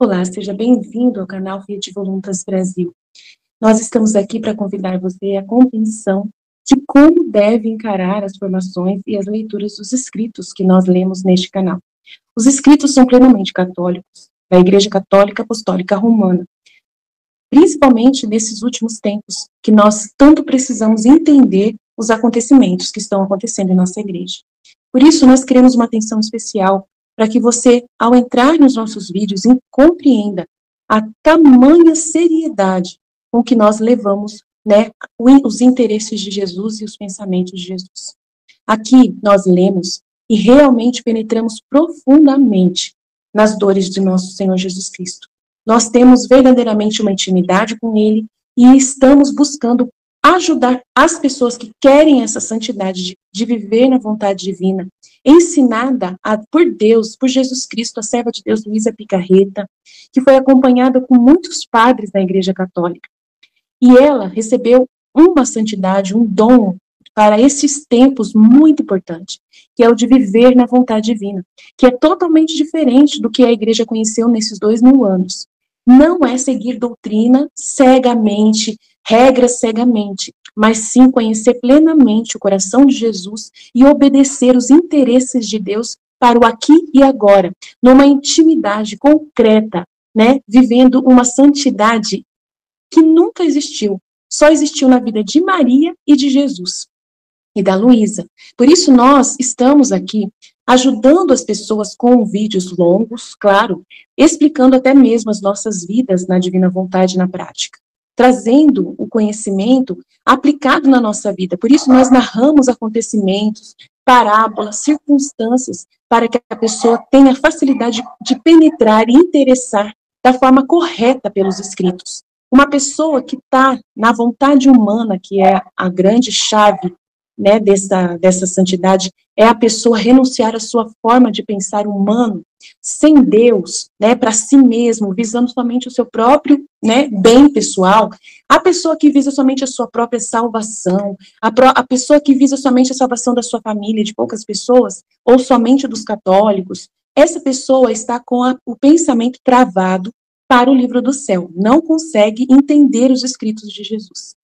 Olá, seja bem-vindo ao canal Fiat Voluntas Brasil. Nós estamos aqui para convidar você à compreensão de como deve encarar as formações e as leituras dos escritos que nós lemos neste canal. Os escritos são plenamente católicos, da Igreja Católica Apostólica Romana, principalmente nesses últimos tempos, que nós tanto precisamos entender os acontecimentos que estão acontecendo em nossa igreja. Por isso, nós queremos uma atenção especial para que você, ao entrar nos nossos vídeos, compreenda a tamanha seriedade com que nós levamos, os interesses de Jesus e os pensamentos de Jesus. Aqui nós lemos e realmente penetramos profundamente nas dores de nosso Senhor Jesus Cristo. Nós temos verdadeiramente uma intimidade com Ele e estamos buscando ajudar as pessoas que querem essa santidade de viver na vontade divina, ensinada por Deus, por Jesus Cristo, a serva de Deus Luísa Picarreta, que foi acompanhada com muitos padres da Igreja Católica. E ela recebeu uma santidade, um dom para esses tempos muito importante, que é o de viver na vontade divina, que é totalmente diferente do que a Igreja conheceu nesses 2000 anos. Não é seguir doutrina cegamente, regras cegamente, mas sim conhecer plenamente o coração de Jesus e obedecer os interesses de Deus para o aqui e agora, numa intimidade concreta, vivendo uma santidade que nunca existiu, só existiu na vida de Maria e de Jesus e da Luísa. Por isso nós estamos aqui ajudando as pessoas com vídeos longos, claro, explicando até mesmo as nossas vidas na divina vontade na prática, trazendo o conhecimento aplicado na nossa vida. Por isso nós narramos acontecimentos, parábolas, circunstâncias, para que a pessoa tenha facilidade de penetrar e interessar da forma correta pelos escritos. Uma pessoa que está na vontade humana, que é a grande chave dessa santidade, é a pessoa renunciar à sua forma de pensar humano, sem Deus, para si mesmo, visando somente o seu próprio bem pessoal. A pessoa que visa somente a sua própria salvação, a pessoa que visa somente a salvação da sua família, de poucas pessoas, ou somente dos católicos, essa pessoa está com o pensamento travado para o livro do céu, não consegue entender os escritos de Jesus.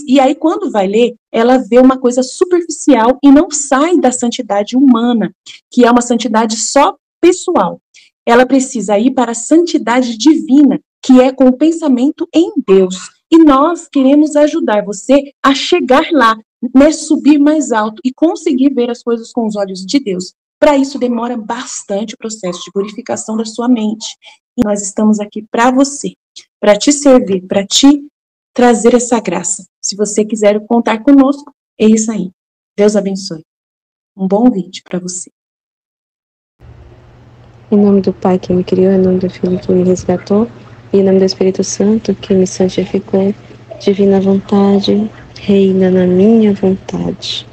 E aí, quando vai ler, ela vê uma coisa superficial e não sai da santidade humana, que é uma santidade só pessoal. Ela precisa ir para a santidade divina, que é com o pensamento em Deus. E nós queremos ajudar você a chegar lá, subir mais alto e conseguir ver as coisas com os olhos de Deus. Para isso, demora bastante o processo de purificação da sua mente. E nós estamos aqui para você, para te servir, para te trazer essa graça. Se você quiser contar conosco, é isso aí. Deus abençoe. Um bom vídeo para você. Em nome do Pai que me criou, em nome do Filho que me resgatou, e em nome do Espírito Santo que me santificou, divina vontade, reina na minha vontade.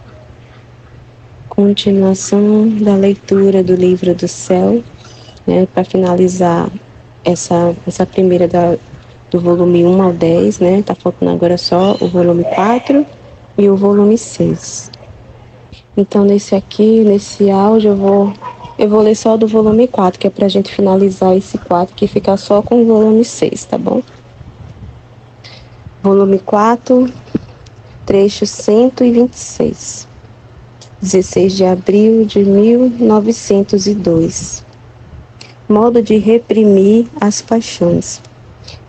Continuação da leitura do livro do céu, para finalizar essa primeira do volume 1 ao 10, tá faltando agora só o volume 4 e o volume 6. Então, nesse áudio, eu vou ler só do volume 4, que é pra gente finalizar esse 4, que fica só com o volume 6, tá bom? Volume 4, trecho 126. 16 de abril de 1902. Modo de reprimir as paixões.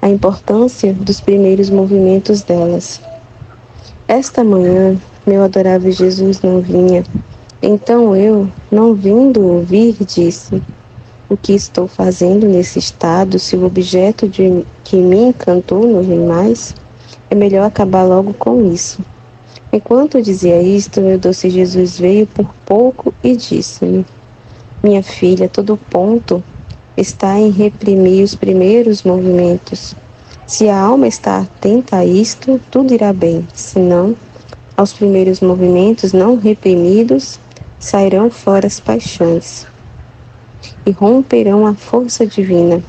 A importância dos primeiros movimentos delas. Esta manhã, meu adorável Jesus não vinha. Então eu, não vindo ouvir, disse: o que estou fazendo nesse estado, se o objeto que me encantou não vem mais? É melhor acabar logo com isso. Enquanto eu dizia isto, meu doce Jesus veio por pouco e disse-me: minha filha, todo ponto está em reprimir os primeiros movimentos. Se a alma está atenta a isto, tudo irá bem. Se não, aos primeiros movimentos não reprimidos, sairão fora as paixões e romperão a força divina,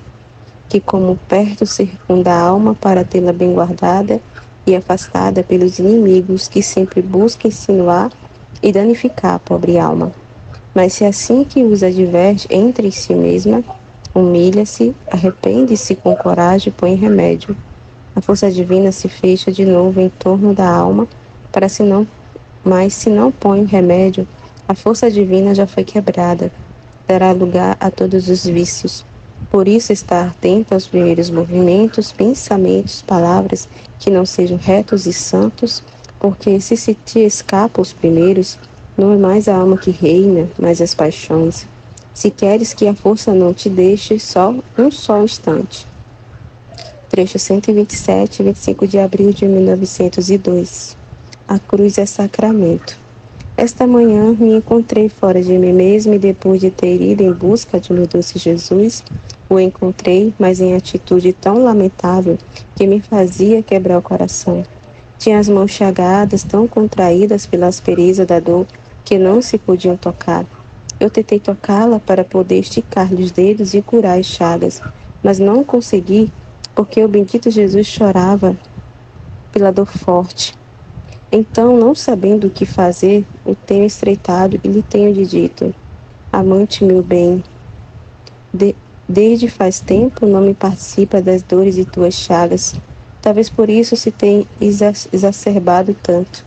que como perto circunda a alma para tê-la bem guardada e afastada pelos inimigos que sempre buscam insinuar e danificar a pobre alma. Mas se assim que os adverte entre si mesma, humilha-se, arrepende-se com coragem e põe remédio. A força divina se fecha de novo em torno da alma, mas se não põe remédio, a força divina já foi quebrada, dará lugar a todos os vícios. Por isso, está atento aos primeiros movimentos, pensamentos, palavras que não sejam retos e santos, porque se te escapam os primeiros, não é mais a alma que reina, mas as paixões. Se queres que a força não te deixe só um instante. Trecho 127, 25 de abril de 1902. A cruz é sacramento. Esta manhã me encontrei fora de mim mesmo e depois de ter ido em busca de meu doce Jesus, o encontrei, mas em atitude tão lamentável que me fazia quebrar o coração. Tinha as mãos chagadas, tão contraídas pela aspereza da dor, que não se podiam tocar. Eu tentei tocá-la para poder esticar-lhe os dedos e curar as chagas, mas não consegui, porque o bendito Jesus chorava pela dor forte. Então, não sabendo o que fazer, o tenho estreitado e lhe tenho dito: amante meu bem, desde faz tempo não me participa das dores de tuas chagas. Talvez por isso se tenha exacerbado tanto.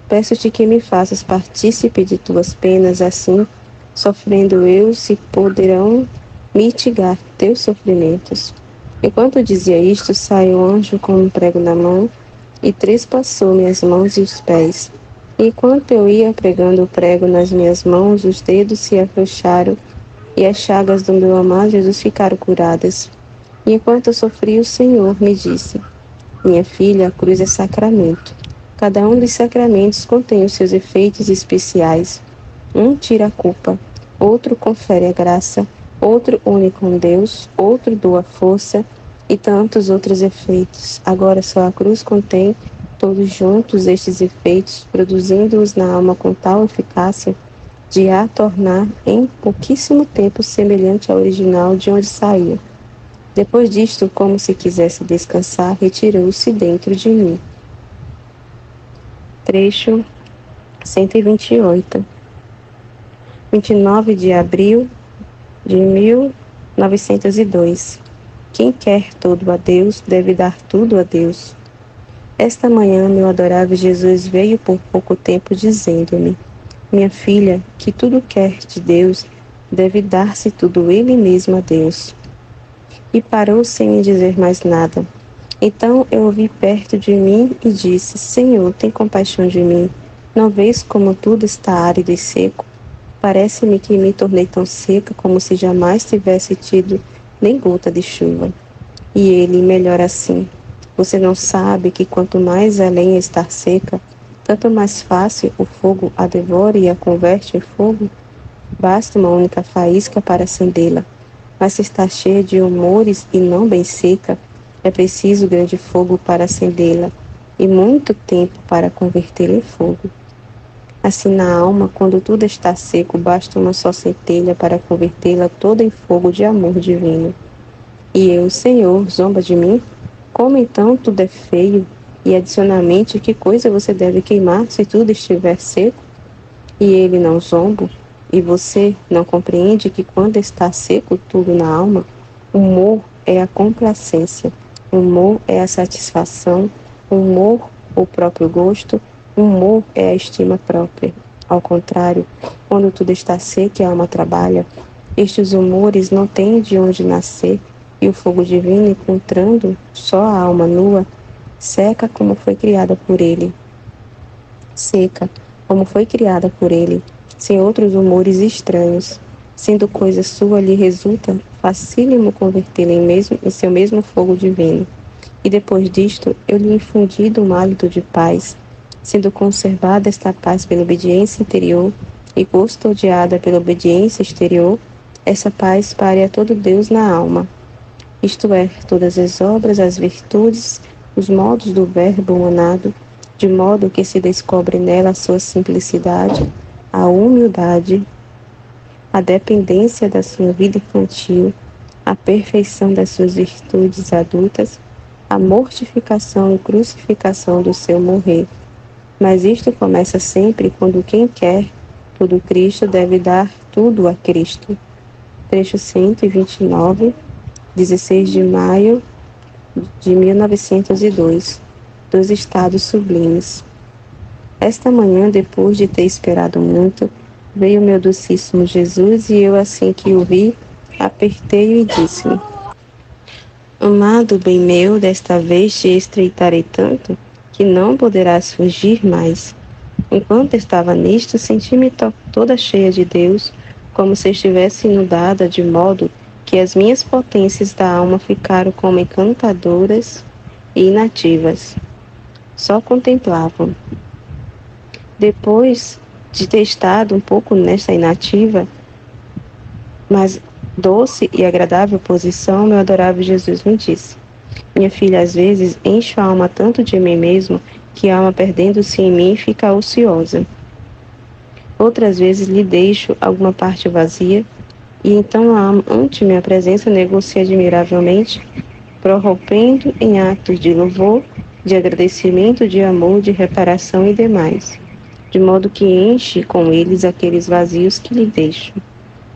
Peço-te que me faças partícipe de tuas penas, assim, sofrendo eu, se poderão mitigar teus sofrimentos. Enquanto dizia isto, saiu o anjo com um prego na mão e trespassou-me as mãos e os pés. Enquanto eu ia pregando o prego nas minhas mãos, os dedos se afrouxaram e as chagas do meu amado Jesus ficaram curadas. E enquanto eu sofria, o Senhor me disse: minha filha, a cruz é sacramento. Cada um dos sacramentos contém os seus efeitos especiais. Um tira a culpa, outro confere a graça, outro une com Deus, outro doa força e tantos outros efeitos. Agora só a cruz contém todos juntos estes efeitos, produzindo-os na alma com tal eficácia de a tornar em pouquíssimo tempo semelhante ao original de onde saía. Depois disto, como se quisesse descansar, retirou-se dentro de mim. Trecho 128. 29 de abril de 1902. Quem quer tudo a Deus, deve dar tudo a Deus. Esta manhã, meu adorável Jesus veio por pouco tempo dizendo-me: minha filha, que tudo quer de Deus, deve dar-se tudo ele mesmo a Deus. E parou sem me dizer mais nada. Então eu o vi perto de mim e disse: Senhor, tem compaixão de mim. Não vês como tudo está árido e seco? Parece-me que me tornei tão seca como se jamais tivesse tido nem gota de chuva. E ele, melhor assim. Você não sabe que quanto mais a lenha está seca, tanto mais fácil o fogo a devora e a converte em fogo? Basta uma única faísca para acendê-la. Mas se está cheia de humores e não bem seca, é preciso grande fogo para acendê-la e muito tempo para convertê-la em fogo. Assim na alma, quando tudo está seco, basta uma só centelha para convertê-la toda em fogo de amor divino. E eu, Senhor, zomba de mim? Como então tudo é feio? E adicionalmente, que coisa você deve queimar se tudo estiver seco? E ele não zombo? E você não compreende que quando está seco tudo na alma, o humor é a complacência, o humor é a satisfação, o humor o próprio gosto, o humor é a estima própria. Ao contrário, quando tudo está seco e a alma trabalha, estes humores não têm de onde nascer, e o fogo divino, encontrando só a alma nua, seca como foi criada por ele. Seca como foi criada por ele, sem outros humores estranhos. Sendo coisa sua, lhe resulta facílimo convertê-la em seu mesmo fogo divino. E depois disto, eu lhe infundi um hálito de paz, sendo conservada esta paz pela obediência interior e custodiada pela obediência exterior, essa paz pare a todo Deus na alma. Isto é, todas as obras, as virtudes, os modos do verbo humanado, de modo que se descobre nela a sua simplicidade, a humildade, a dependência da sua vida infantil, a perfeição das suas virtudes adultas, a mortificação e crucificação do seu morrer. Mas isto começa sempre quando quem quer tudo Cristo deve dar tudo a Cristo. Trecho 129, 16 de maio de 1902, dos Estados Sublimes. Esta manhã, depois de ter esperado muito, veio meu docíssimo Jesus e eu, assim que o vi, apertei-o e disse-me: Amado bem meu, desta vez te estreitarei tanto que não poderás fugir mais. Enquanto estava nisto, senti-me toda cheia de Deus, como se estivesse inundada, de modo que as minhas potências da alma ficaram como encantadoras e inativas. Só contemplavam. Depois de ter estado um pouco nesta inativa, mas doce e agradável posição, meu adorável Jesus me disse: Minha filha, às vezes encho a alma tanto de mim mesmo que a alma, perdendo-se em mim, fica ociosa. Outras vezes lhe deixo alguma parte vazia, e então a alma, ante minha presença, negocia admiravelmente, prorrompendo em atos de louvor, de agradecimento, de amor, de reparação e demais, de modo que enche com eles aqueles vazios que lhe deixo.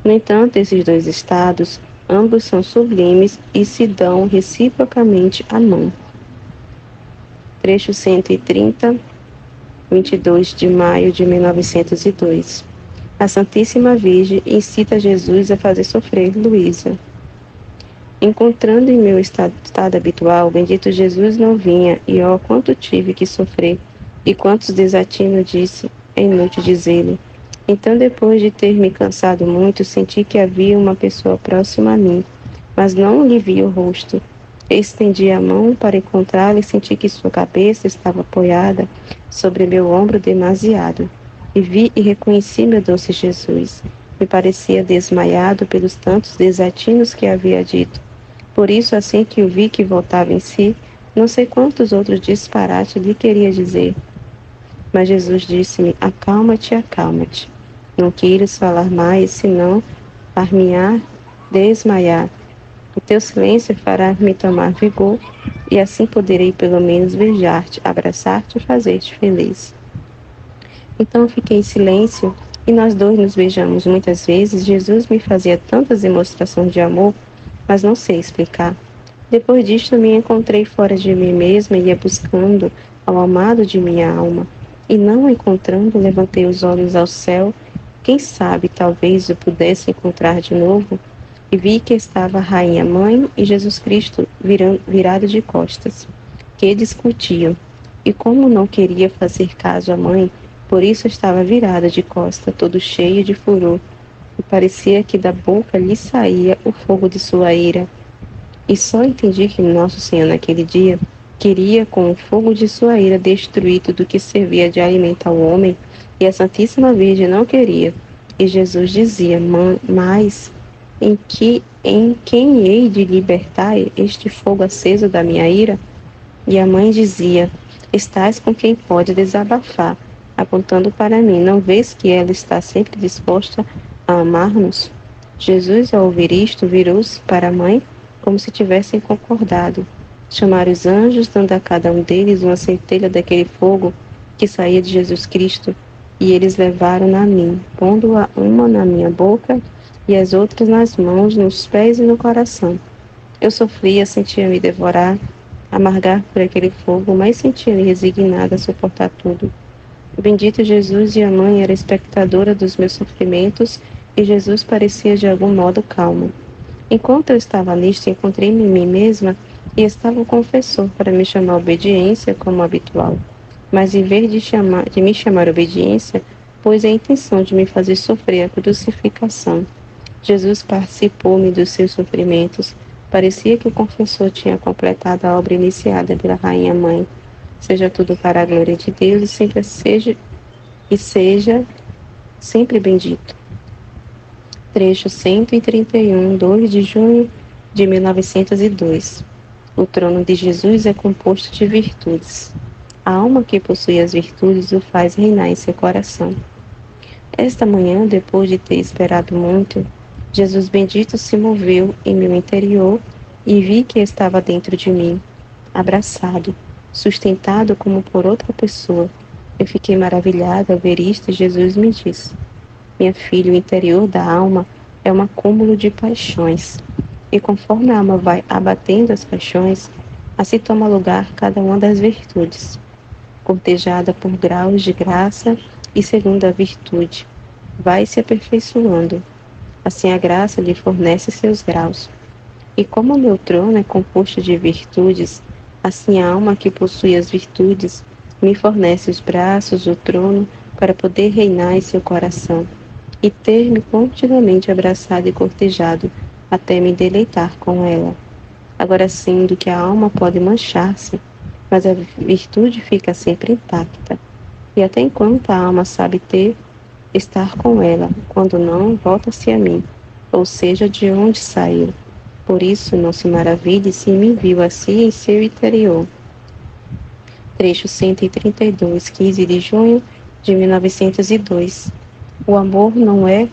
No entanto, esses dois estados, ambos são sublimes e se dão reciprocamente a mão. Trecho 130, 22 de maio de 1902. A Santíssima Virgem incita Jesus a fazer sofrer Luísa. Encontrando em meu estado habitual, bendito Jesus não vinha, e ó, quanto tive que sofrer, e quantos desatinos disse, é inútil dizê-lo. Então, depois de ter me cansado muito, senti que havia uma pessoa próxima a mim, mas não lhe vi o rosto. Estendi a mão para encontrá-la e senti que sua cabeça estava apoiada sobre meu ombro demasiado. E vi e reconheci meu doce Jesus. Me parecia desmaiado pelos tantos desatinos que havia dito. Por isso, assim que o vi que voltava em si, não sei quantos outros disparates lhe queria dizer. Mas Jesus disse-me: acalma-te, acalma-te. Não queiras falar mais, senão far-me-á desmaiar. O teu silêncio fará-me tomar vigor, e assim poderei pelo menos beijar-te, abraçar-te e fazer-te feliz. Então fiquei em silêncio, e nós dois nos beijamos muitas vezes. Jesus me fazia tantas demonstrações de amor, mas não sei explicar. Depois disto me encontrei fora de mim mesma e ia buscando ao amado de minha alma. E não o encontrando, levantei os olhos ao céu. Quem sabe, talvez eu pudesse encontrar de novo. E vi que estava a Rainha Mãe e Jesus Cristo virado de costas, que discutiam. E como não queria fazer caso à mãe, por isso estava virada de costas, todo cheio de furor. E parecia que da boca lhe saía o fogo de sua ira. E só entendi que Nosso Senhor naquele dia queria com o fogo de sua ira destruir tudo que servia de alimento ao homem, e a Santíssima Virgem não queria. E Jesus dizia: mas em quem hei de libertar este fogo aceso da minha ira? E a mãe dizia: estás com quem pode desabafar, apontando para mim. Não vês que ela está sempre disposta a amar-nos? Jesus, ao ouvir isto, virou-se para a mãe, como se tivessem concordado. Chamaram os anjos, dando a cada um deles uma centelha daquele fogo que saía de Jesus Cristo, e eles levaram-na a mim, pondo-a uma na minha boca e as outras nas mãos, nos pés e no coração. Eu sofria, sentia-me devorar, amargar por aquele fogo, mas sentia-me resignada a suportar tudo. O bendito Jesus e a mãe era espectadora dos meus sofrimentos, e Jesus parecia de algum modo calmo. Enquanto eu estava nisto, encontrei-me em mim mesma e estava o confessor para me chamar a obediência como habitual. Mas em vez de me chamar a obediência, pôs a intenção de me fazer sofrer a crucificação. Jesus participou-me dos seus sofrimentos. Parecia que o confessor tinha completado a obra iniciada pela Rainha Mãe. Seja tudo para a glória de Deus e seja sempre bendito. Trecho 131, 2 de junho de 1902. O trono de Jesus é composto de virtudes. A alma que possui as virtudes o faz reinar em seu coração. Esta manhã, depois de ter esperado muito, Jesus bendito se moveu em meu interior e vi que estava dentro de mim, abraçado, sustentado como por outra pessoa. Eu fiquei maravilhada ao ver isto e Jesus me disse: minha filha, o interior da alma é um acúmulo de paixões. E conforme a alma vai abatendo as paixões, assim toma lugar cada uma das virtudes, cortejada por graus de graça e segundo a virtude, vai se aperfeiçoando. Assim a graça lhe fornece seus graus. E como o meu trono é composto de virtudes, assim a alma que possui as virtudes me fornece os braços, o trono, para poder reinar em seu coração e ter-me continuamente abraçado e cortejado até me deleitar com ela. Agora sim, do que a alma pode manchar-se, mas a virtude fica sempre intacta. E até enquanto a alma sabe estar com ela, quando não, volta-se a mim, ou seja, de onde saiu. Por isso, não se maravilhe se me viu assim em seu interior. Trecho 132, 15 de junho de 1902. O amor não é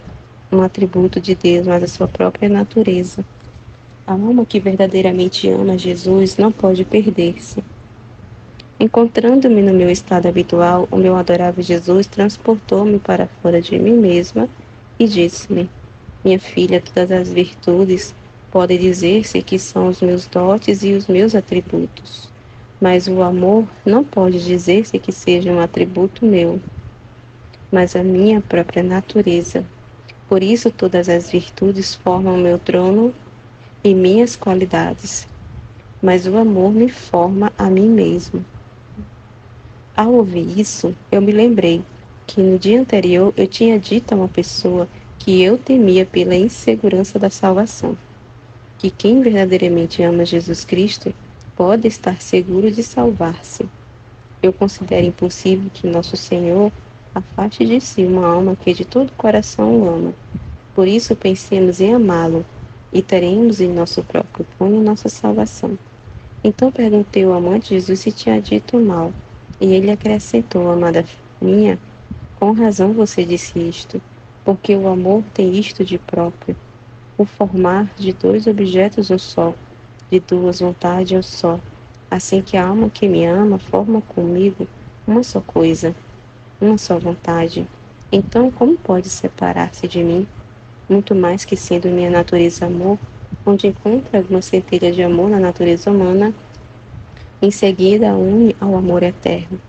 um atributo de Deus, mas a sua própria natureza. A alma que verdadeiramente ama Jesus não pode perder-se. Encontrando-me no meu estado habitual, o meu adorável Jesus transportou-me para fora de mim mesma e disse-me: minha filha, todas as virtudes podem dizer-se que são os meus dotes e os meus atributos, mas o amor não pode dizer-se que seja um atributo meu, mas a minha própria natureza. Por isso todas as virtudes formam meu trono e minhas qualidades, mas o amor me forma a mim mesmo. Ao ouvir isso, eu me lembrei que no dia anterior eu tinha dito a uma pessoa que eu temia pela insegurança da salvação, que quem verdadeiramente ama Jesus Cristo pode estar seguro de salvar-se. Eu considero impossível que nosso Senhor afaste de si uma alma que de todo o coração o ama. Por isso pensemos em amá-lo e teremos em nosso próprio punho nossa salvação. Então perguntei ao amante Jesus se tinha dito mal, e ele acrescentou: amada minha, com razão você disse isto, porque o amor tem isto de próprio, o formar de dois objetos um só, de duas vontades um só, assim que a alma que me ama forma comigo uma só coisa, uma só vontade. Então como pode separar-se de mim? Muito mais que sendo minha natureza amor, onde encontra alguma centelha de amor na natureza humana, em seguida une ao amor eterno.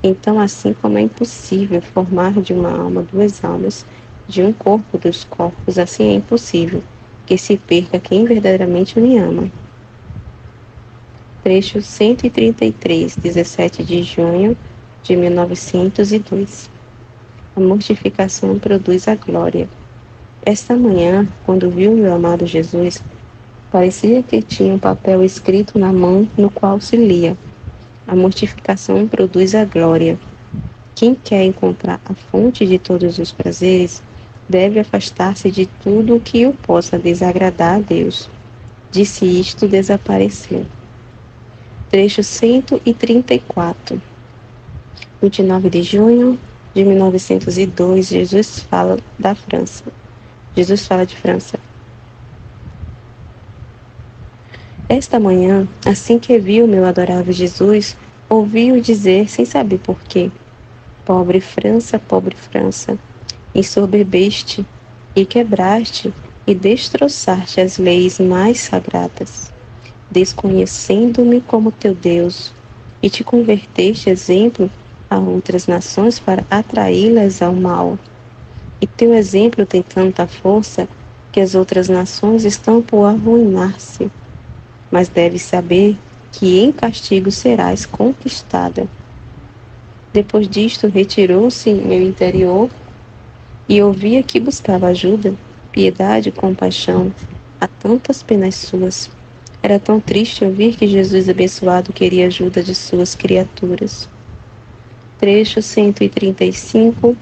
Então, assim como é impossível formar de uma alma duas almas, de um corpo dos corpos, assim é impossível que se perca quem verdadeiramente me ama. Trecho 133, 17 de junho de 1902. A mortificação produz a glória. Esta manhã, quando vi o meu amado Jesus, parecia que tinha um papel escrito na mão no qual se lia: a mortificação produz a glória. Quem quer encontrar a fonte de todos os prazeres, deve afastar-se de tudo o que o possa desagradar a Deus. Disse isto, desapareceu. Trecho 134. 29 de junho de 1902, Jesus fala da França. Jesus fala de França. Esta manhã, assim que vi o meu adorável Jesus, ouvi-o dizer, sem saber porquê: pobre França, ensoberbeste e quebraste e destroçaste as leis mais sagradas, desconhecendo-me como teu Deus, e te converteste exemplo a outras nações para atraí-las ao mal. E teu exemplo tem tanta força que as outras nações estão por arruinar-se. Mas deves saber que em castigo serás conquistada. Depois disto, retirou-se em meu interior e ouvia que buscava ajuda, piedade e compaixão a tantas penas suas. Era tão triste ouvir que Jesus abençoado queria ajuda de suas criaturas. Trecho 135,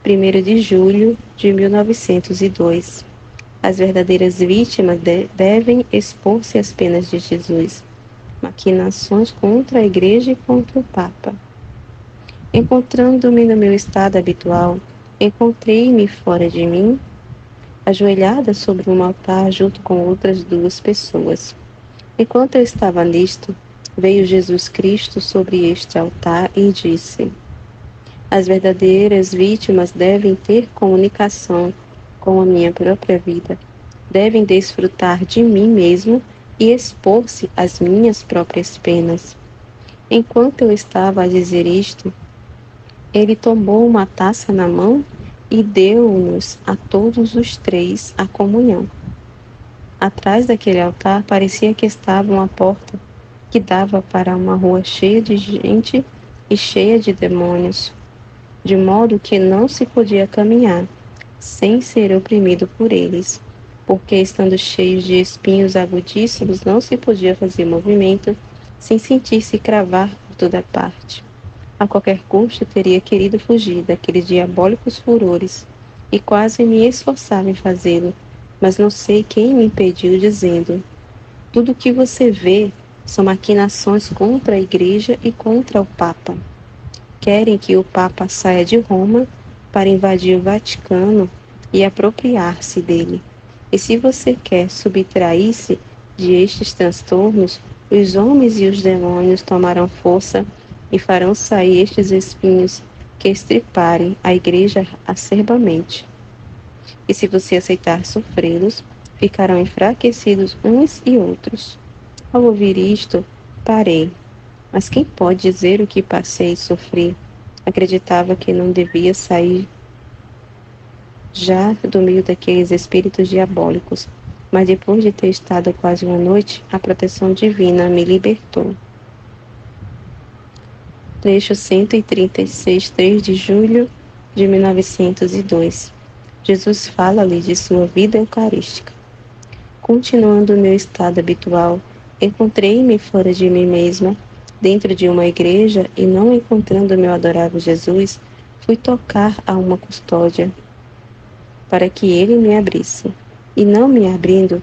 1 de julho de 1902. As verdadeiras vítimas devem expor-se às penas de Jesus. Maquinações contra a Igreja e contra o Papa. Encontrando-me no meu estado habitual, encontrei-me fora de mim, ajoelhada sobre um altar junto com outras duas pessoas. Enquanto eu estava nisto, veio Jesus Cristo sobre este altar e disse: as verdadeiras vítimas devem ter comunicação com a minha própria vida, devem desfrutar de mim mesmo e expor-se às minhas próprias penas. Enquanto eu estava a dizer isto, ele tomou uma taça na mão e deu-nos a todos os três a comunhão. Atrás daquele altar parecia que estava uma porta que dava para uma rua cheia de gente e cheia de demônios, de modo que não se podia caminhar sem ser oprimido por eles, porque estando cheios de espinhos agudíssimos não se podia fazer movimento sem sentir-se cravar por toda parte. A qualquer custo teria querido fugir daqueles diabólicos furores e quase me esforçava em fazê-lo, mas não sei quem me impediu, dizendo: tudo o que você vê são maquinações contra a Igreja e contra o Papa. Querem que o Papa saia de Roma para invadir o Vaticano e apropriar-se dele. E se você quer subtrair-se de estes transtornos, os homens e os demônios tomarão força e farão sair estes espinhos que estriparem a Igreja acerbamente. E se você aceitar sofrê-los, ficarão enfraquecidos uns e outros. Ao ouvir isto, parei. Mas quem pode dizer o que passei e sofri? Acreditava que não devia sair já do meio daqueles espíritos diabólicos, mas depois de ter estado quase uma noite, a proteção divina me libertou. Trecho 136, 3 de julho de 1902. Jesus fala-lhe de sua vida eucarística. Continuando o meu estado habitual, encontrei-me fora de mim mesma, dentro de uma igreja, e não encontrando meu adorável Jesus, fui tocar a uma custódia, para que ele me abrisse. E não me abrindo,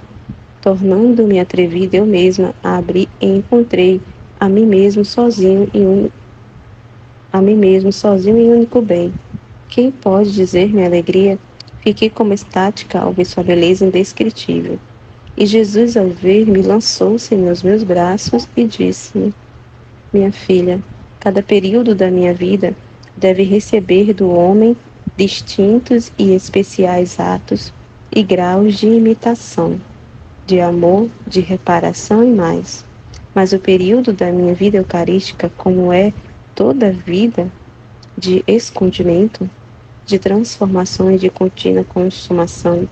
tornando-me atrevida eu mesma a abrir, e encontrei a mim mesmo sozinho em único bem. Quem pode dizer minha alegria? Fiquei como estática ao ver sua beleza indescritível. E Jesus, ao ver-me, lançou-se nos meus braços e disse-me: minha filha, cada período da minha vida deve receber do homem distintos e especiais atos e graus de imitação, de amor, de reparação e mais. Mas o período da minha vida eucarística, como é toda a vida, de escondimento, de transformação e de contínua consumação,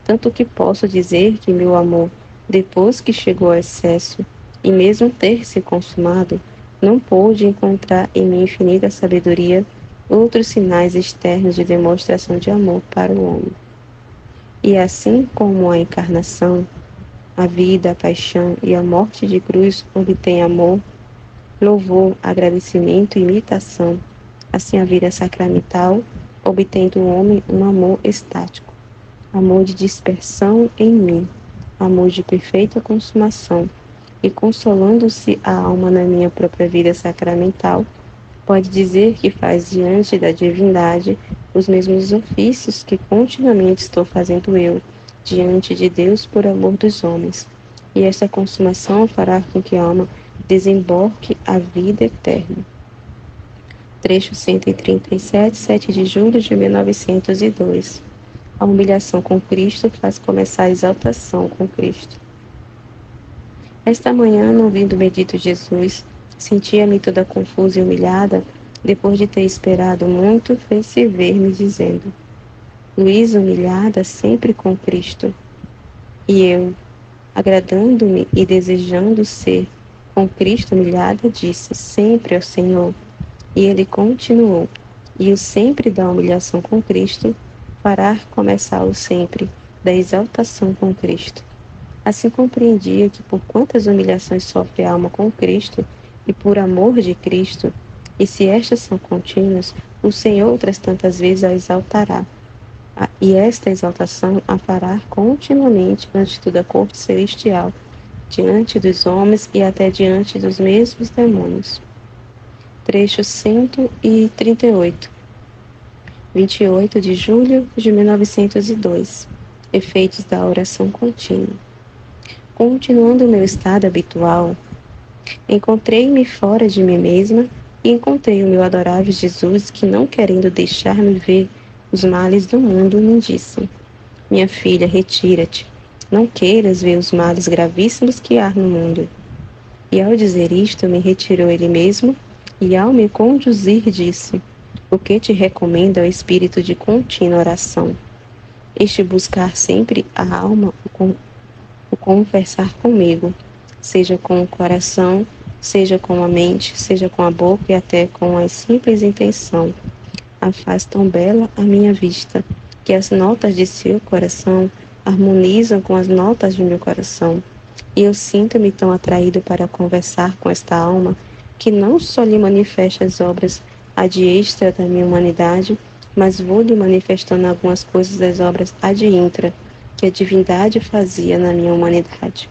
tanto que posso dizer que meu amor, depois que chegou ao excesso, e mesmo ter se consumado, não pôde encontrar em minha infinita sabedoria outros sinais externos de demonstração de amor para o homem. E assim como a encarnação, a vida, a paixão e a morte de cruz obtém amor, louvor, agradecimento e imitação, assim a vida sacramental obtém do homem um amor estático, amor de dispersão em mim, amor de perfeita consumação, e consolando-se a alma na minha própria vida sacramental, pode dizer que faz diante da divindade os mesmos ofícios que continuamente estou fazendo eu, diante de Deus por amor dos homens. E esta consumação fará com que a alma desemboque a vida eterna. Trecho 137, 7 de julho de 1902. A humilhação com Cristo faz começar a exaltação com Cristo. Esta manhã, no ouvindo o bendito Jesus, sentia-me toda confusa e humilhada, depois de ter esperado muito, fez-se ver-me dizendo: Luísa, humilhada sempre com Cristo. E eu, agradando-me e desejando ser com Cristo humilhada, disse: sempre ao Senhor. E ele continuou: e o sempre da humilhação com Cristo fará começar o sempre da exaltação com Cristo. Assim compreendia que por quantas humilhações sofre a alma com Cristo e por amor de Cristo, e se estas são contínuas, o Senhor outras tantas vezes a exaltará. E esta exaltação a fará continuamente ante toda a corte celestial, diante dos homens e até diante dos mesmos demônios. Trecho 138, 28 de julho de 1902. Efeitos da oração contínua. Continuando o meu estado habitual, encontrei-me fora de mim mesma e encontrei o meu adorável Jesus que, não querendo deixar-me ver os males do mundo, me disse: Minha filha, retira-te. Não queiras ver os males gravíssimos que há no mundo. E ao dizer isto, me retirou ele mesmo, e ao me conduzir, disse: o que te recomendo é o espírito de contínua oração. Este buscar sempre a alma, o conversar comigo, seja com o coração, seja com a mente, seja com a boca e até com a simples intenção. A faz tão bela a minha vista, que as notas de seu coração harmonizam com as notas de meu coração. E eu sinto-me tão atraído para conversar com esta alma, que não só lhe manifesta as obras ad extra da minha humanidade, mas vou lhe manifestando algumas coisas das obras ad intra, que a divindade fazia na minha humanidade.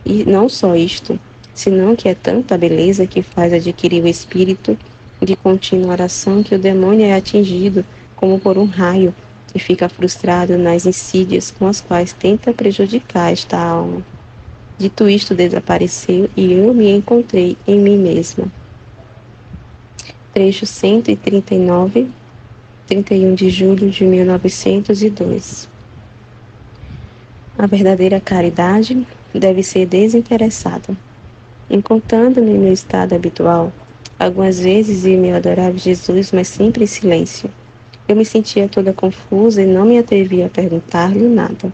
E não só isto, senão que é tanta beleza que faz adquirir o espírito de contínua oração que o demônio é atingido como por um raio e fica frustrado nas insídias com as quais tenta prejudicar esta alma. Dito isto, desapareceu e eu me encontrei em mim mesma. Trecho 139, 31 de julho de 1902. A verdadeira caridade deve ser desinteressada. Encontrando-me em meu estado habitual, algumas vezes vi meu adorável Jesus, mas sempre em silêncio. Eu me sentia toda confusa e não me atrevia a perguntar-lhe nada,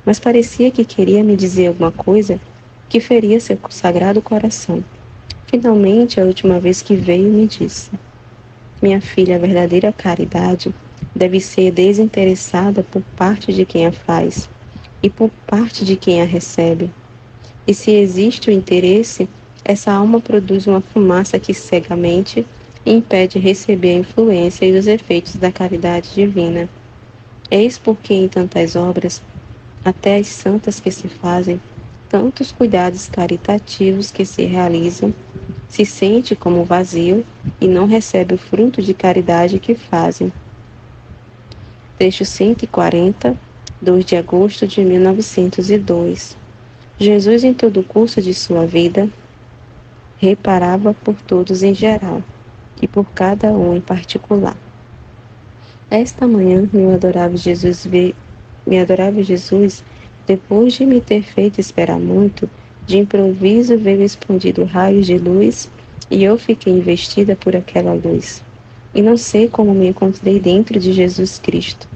mas parecia que queria me dizer alguma coisa que feria seu sagrado coração. Finalmente, a última vez que veio, me disse: minha filha, a verdadeira caridade deve ser desinteressada por parte de quem a faz e por parte de quem a recebe. E se existe o interesse, essa alma produz uma fumaça que cegamente impede receber a influência e os efeitos da caridade divina. Eis porque em tantas obras, até as santas que se fazem, tantos cuidados caritativos que se realizam, se sente como vazio e não recebe o fruto de caridade que fazem. Trecho 140, 2 de agosto de 1902. Jesus, em todo o curso de sua vida, reparava por todos em geral e por cada um em particular. Esta manhã, meu adorável Jesus, depois de me ter feito esperar muito, de improviso veio expandido raios de luz e eu fiquei investida por aquela luz. E não sei como me encontrei dentro de Jesus Cristo.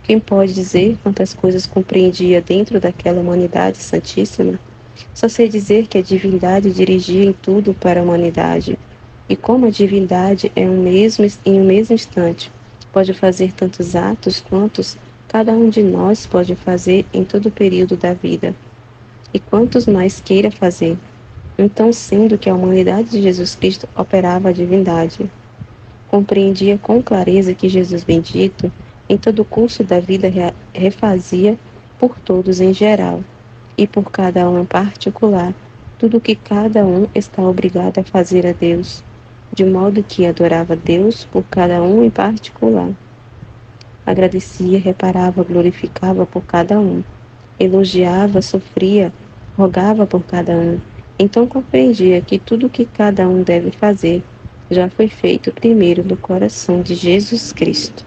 Quem pode dizer quantas coisas compreendia dentro daquela humanidade santíssima? Só sei dizer que a divindade dirigia em tudo para a humanidade. E como a divindade em um mesmo instante pode fazer tantos atos quantos cada um de nós pode fazer em todo o período da vida, e quantos mais queira fazer. Então, sendo que a humanidade de Jesus Cristo operava a divindade, compreendia com clareza que Jesus bendito, em todo o curso da vida, refazia por todos em geral, e por cada um em particular, tudo o que cada um está obrigado a fazer a Deus, de modo que adorava Deus por cada um em particular. Agradecia, reparava, glorificava por cada um, elogiava, sofria, rogava por cada um. Então compreendia que tudo o que cada um deve fazer já foi feito primeiro no coração de Jesus Cristo.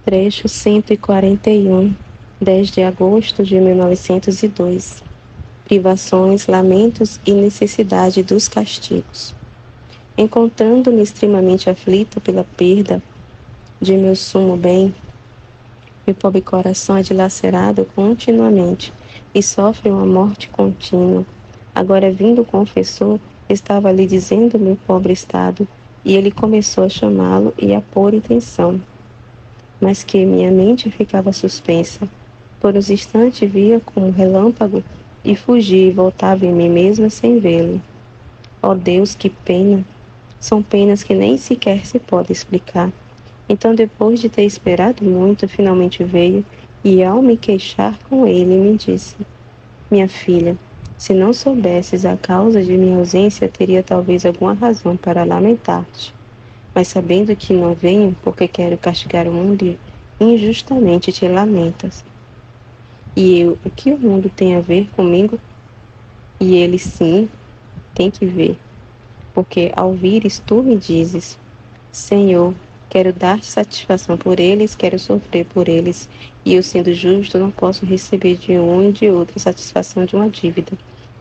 Trecho 141, 10 de agosto de 1902. Privações, lamentos e necessidade dos castigos. Encontrando-me extremamente aflita pela perda de meu sumo bem, meu pobre coração é dilacerado continuamente e sofre uma morte contínua. Agora, vindo o confessor, estava lhe dizendo meu pobre estado, e ele começou a chamá-lo e a pôr intenção. Mas que minha mente ficava suspensa. Por uns instantes via como um relâmpago e fugia e voltava em mim mesma sem vê-lo. Ó Deus, que pena! São penas que nem sequer se pode explicar. Então, depois de ter esperado muito, finalmente veio, e ao me queixar com ele, me disse: minha filha, se não soubesses a causa de minha ausência, teria talvez alguma razão para lamentar-te. Mas sabendo que não venho, porque quero castigar o mundo, injustamente te lamentas. E eu, o que o mundo tem a ver comigo? E ele, sim, tem que ver. Porque ao vires tu me dizes: Senhor, Quero dar satisfação por eles, quero sofrer por eles, e eu, sendo justo, não posso receber de um e de outro a satisfação de uma dívida.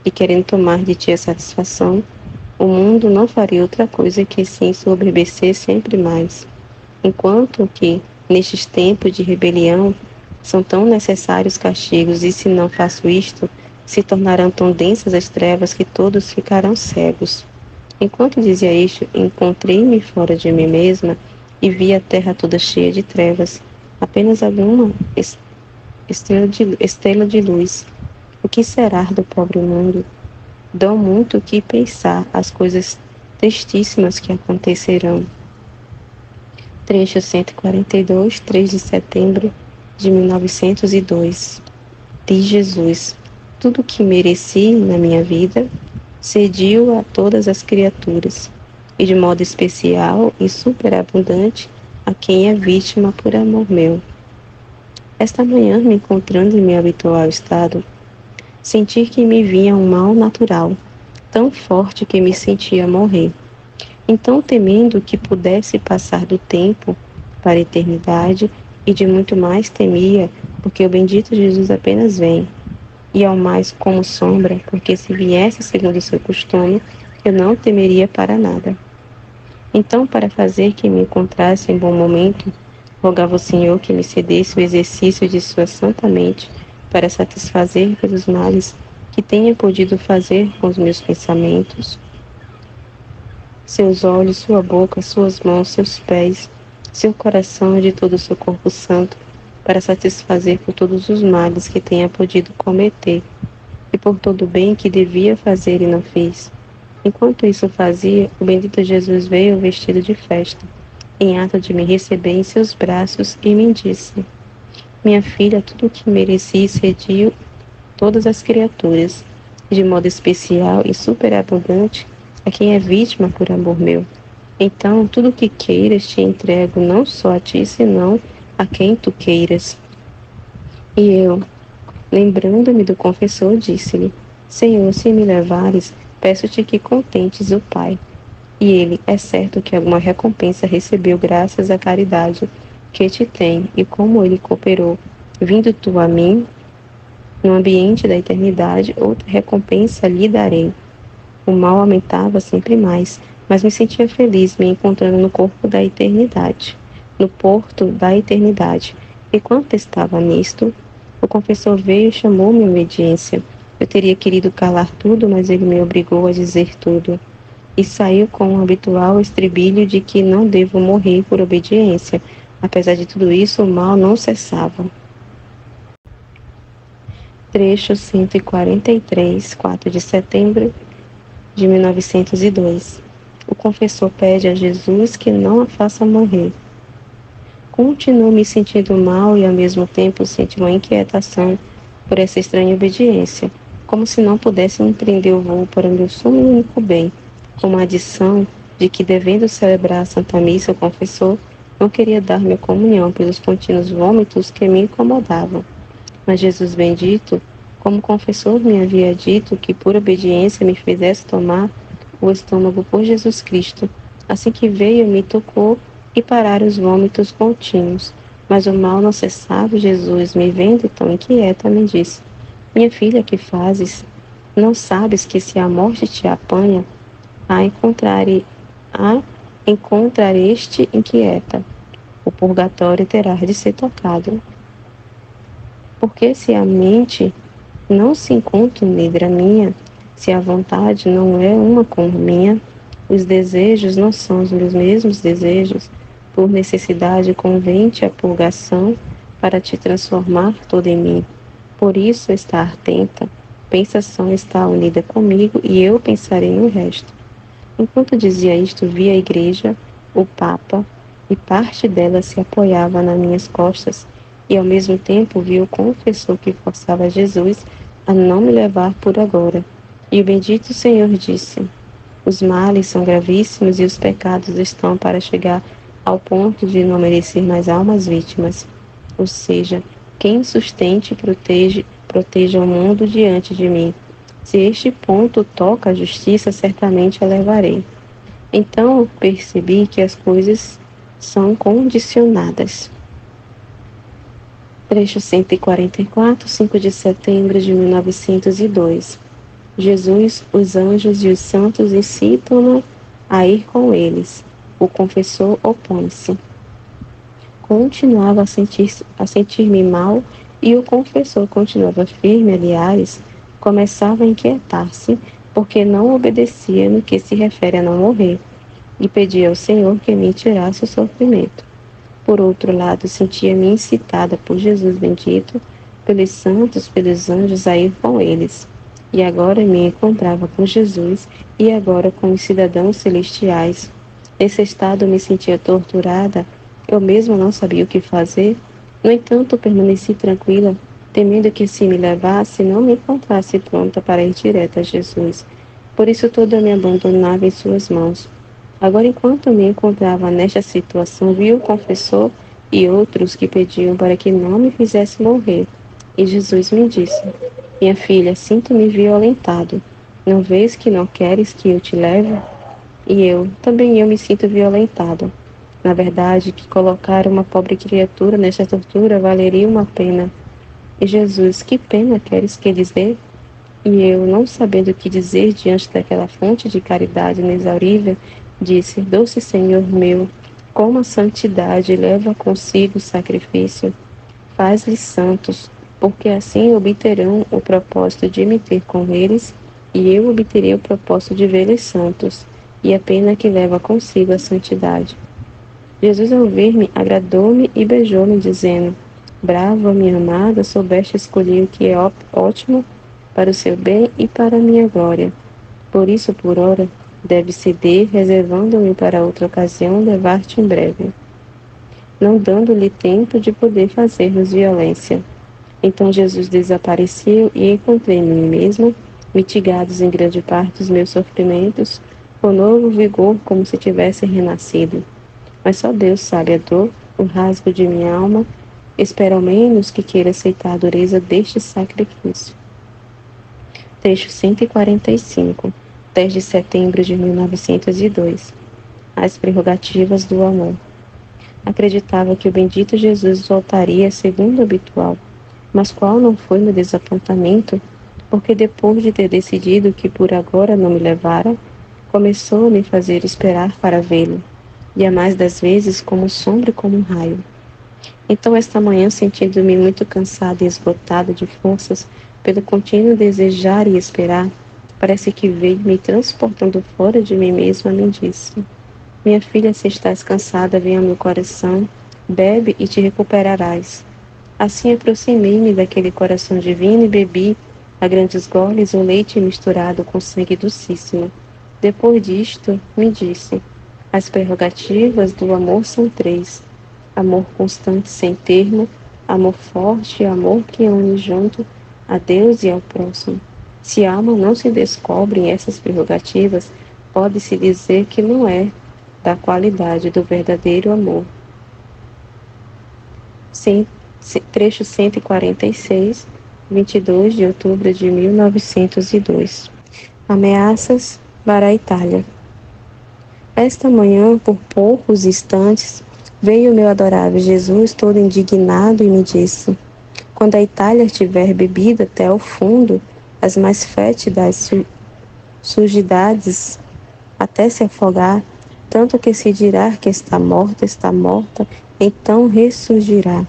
E querendo tomar de ti a satisfação, o mundo não faria outra coisa que se ensoberbecer sempre mais. Enquanto que, nestes tempos de rebelião, são tão necessários castigos, e se não faço isto, se tornarão tão densas as trevas que todos ficarão cegos. Enquanto dizia isto, encontrei-me fora de mim mesma e vi a terra toda cheia de trevas, apenas alguma estrela de luz. O que será do pobre mundo? Dão muito o que pensar as coisas tristíssimas que acontecerão. Trecho 142, 3 de setembro de 1902. Diz Jesus: tudo o que mereci na minha vida, cedi-o a todas as criaturas, e de modo especial e superabundante a quem é vítima por amor meu. Esta manhã, me encontrando em meu habitual estado, senti que me vinha um mal natural, tão forte que me sentia morrer. Então, temendo que pudesse passar do tempo para a eternidade, e de muito mais temia, porque o bendito Jesus apenas vem, e ao mais como sombra, porque se viesse segundo o seu costume, eu não temeria para nada. Então, para fazer que me encontrasse em bom momento, rogava ao Senhor que me cedesse o exercício de sua santa mente para satisfazer pelos males que tenha podido fazer com os meus pensamentos, seus olhos, sua boca, suas mãos, seus pés, seu coração e de todo o seu corpo santo, para satisfazer por todos os males que tenha podido cometer, e por todo o bem que devia fazer e não fiz. Enquanto isso fazia, o bendito Jesus veio vestido de festa, em ato de me receber em seus braços, e me disse: minha filha, tudo o que mereci cedi todas as criaturas, de modo especial e superabundante a quem é vítima por amor meu. Então, tudo o que queiras te entrego, não só a ti, senão a quem tu queiras. E eu, lembrando-me do confessor, disse-lhe: Senhor, se me levares, peço-te que contentes o Pai. E ele: é certo que alguma recompensa recebeu graças à caridade que te tem, e como ele cooperou, vindo tu a mim, no ambiente da eternidade, outra recompensa lhe darei. O mal aumentava sempre mais, mas me sentia feliz me encontrando no corpo da eternidade, no porto da eternidade. E quando estava nisto, o confessor veio e chamou-me à obediência. Eu teria querido calar tudo, mas ele me obrigou a dizer tudo. E saiu com o habitual estribilho de que não devo morrer por obediência. Apesar de tudo isso, o mal não cessava. Trecho 143, 4 de setembro de 1902. O confessor pede a Jesus que não a faça morrer. Continuo me sentindo mal e ao mesmo tempo sinto uma inquietação por essa estranha obediência, como se não pudesse empreender o voo para o meu sumo e único bem, com uma adição de que, devendo celebrar a Santa Missa, o confessor não queria dar-me a comunhão pelos contínuos vômitos que me incomodavam. Mas Jesus bendito, como o confessor me havia dito que por obediência me fizesse tomar o estômago por Jesus Cristo, assim que veio, me tocou e pararam os vômitos contínuos. Mas o mal não cessava e Jesus, me vendo tão inquieta, me disse: minha filha, que fazes? Não sabes que se a morte te apanha, a encontrareste inquieta. O purgatório terá de ser tocado. Porque se a mente não se encontra negra minha, se a vontade não é uma com a minha, os desejos não são os meus mesmos desejos, por necessidade convém-te a purgação para te transformar toda em mim. Por isso está atenta, pensação está unida comigo e eu pensarei no resto. Enquanto dizia isto, vi a igreja, o Papa, e parte dela se apoiava nas minhas costas, e ao mesmo tempo vi o confessor que forçava Jesus a não me levar por agora. E o bendito Senhor disse: os males são gravíssimos e os pecados estão para chegar ao ponto de não merecer mais almas vítimas. Ou seja, quem sustente e proteja o mundo diante de mim. Se este ponto toca a justiça, certamente a levarei. Então percebi que as coisas são condicionadas. Trecho 144, 5 de setembro de 1902. Jesus, os anjos e os santos incitam-no a ir com eles. O confessor opõe-se. Continuava a sentir-me mal e o confessor continuava firme, aliás, começava a inquietar-se porque não obedecia no que se refere a não morrer e pedia ao Senhor que me tirasse o sofrimento. Por outro lado, sentia-me incitada por Jesus bendito, pelos santos, pelos anjos a ir com eles. E agora me encontrava com Jesus e agora com os cidadãos celestiais. Nesse estado me sentia torturada, eu mesma não sabia o que fazer. No entanto, permaneci tranquila, temendo que se me levasse, não me encontrasse pronta para ir direta a Jesus. Por isso tudo eu me abandonava em suas mãos. Agora, enquanto me encontrava nesta situação, vi o confessor e outros que pediam para que não me fizesse morrer. E Jesus me disse: minha filha, sinto-me violentado. Não vês que não queres que eu te leve? E também eu me sinto violentado. Na verdade, que colocar uma pobre criatura nesta tortura valeria uma pena. E Jesus: que pena queres que lhes dê? E eu, não sabendo o que dizer diante daquela fonte de caridade inexaurível, disse: doce Senhor meu, como a santidade leva consigo o sacrifício, faz-lhes santos, porque assim obterão o propósito de me ter com eles, e eu obterei o propósito de vê-los santos, e a pena que leva consigo a santidade. Jesus, ao ver-me, agradou-me e beijou-me, dizendo: brava, minha amada, soubeste escolher o que é ótimo para o seu bem e para a minha glória. Por isso, por ora, deve ceder, reservando-me para outra ocasião levar-te em breve, não dando-lhe tempo de poder fazer-nos violência. Então Jesus desapareceu e encontrei-me em mim mesma, mitigados em grande parte os meus sofrimentos, com novo vigor como se tivesse renascido. Mas só Deus sabe a dor, o rasgo de minha alma. Espero ao menos que queira aceitar a dureza deste sacrifício. Texto 145, 10 de setembro de 1902. As prerrogativas do amor. Acreditava que o bendito Jesus voltaria segundo o habitual, mas qual não foi meu desapontamento, porque depois de ter decidido que por agora não me levara, começou a me fazer esperar para vê-lo, e a mais das vezes como sombra e como um raio. Então, esta manhã, sentindo-me muito cansada e esgotada de forças pelo contínuo desejar e esperar, parece que veio me transportando fora de mim mesma, me disse: minha filha, se estás cansada, vem ao meu coração, bebe e te recuperarás. Assim aproximei-me daquele coração divino e bebi a grandes goles o leite misturado com sangue docíssimo. Depois disto, me disse: as prerrogativas do amor são 3. Amor constante sem termo, amor forte e amor que une junto a Deus e ao próximo. Se a alma não se descobre em essas prerrogativas, pode-se dizer que não é da qualidade do verdadeiro amor. Trecho 146, 22 de outubro de 1902. Ameaças para a Itália. Esta manhã, por poucos instantes, veio meu adorável Jesus todo indignado e me disse: quando a Itália tiver bebido até ao fundo as mais fétidas sujidades, até se afogar, tanto que se dirá que está morta, então ressurgirá.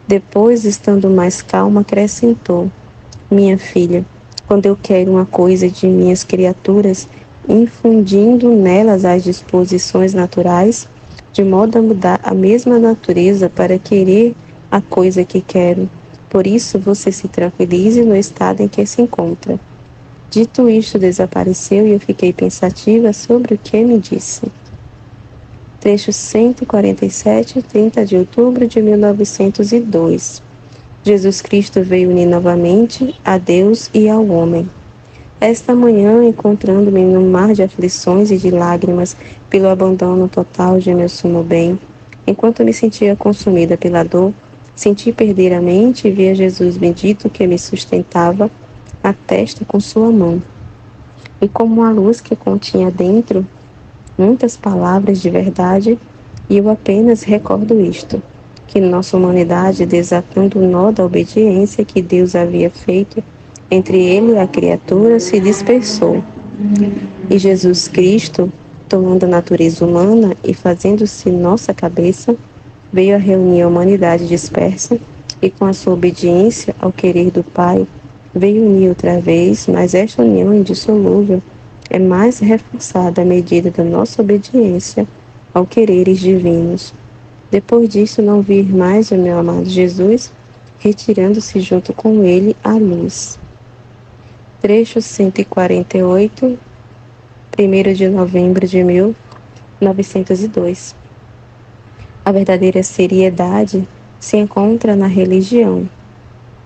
Depois, estando mais calma, acrescentou: minha filha, quando eu quero uma coisa de minhas criaturas, infundindo nelas as disposições naturais, de modo a mudar a mesma natureza para querer a coisa que quero. Por isso, você se tranquilize no estado em que se encontra. Dito isto, desapareceu e eu fiquei pensativa sobre o que me disse. Trecho 147, 30 de outubro de 1902. Jesus Cristo veio unir novamente a Deus e ao homem. Esta manhã, encontrando-me num mar de aflições e de lágrimas pelo abandono total de meu sumo bem, enquanto me sentia consumida pela dor, senti perder a mente e vi a Jesus bendito que me sustentava a testa com sua mão. E como uma luz que continha dentro muitas palavras de verdade, E eu apenas recordo isto, que nossa humanidade, desatando o nó da obediência que Deus havia feito entre ele e a criatura, se dispersou. E Jesus Cristo, tomando a natureza humana e fazendo-se nossa cabeça, veio a reunir a humanidade dispersa e, com a sua obediência ao querer do Pai, veio unir outra vez, mas esta união indissolúvel é mais reforçada à medida da nossa obediência ao quereres divinos. Depois disso, não vi mais o meu amado Jesus, retirando-se junto com ele à luz. Trecho 148, 1º de novembro de 1902. A verdadeira seriedade se encontra na religião,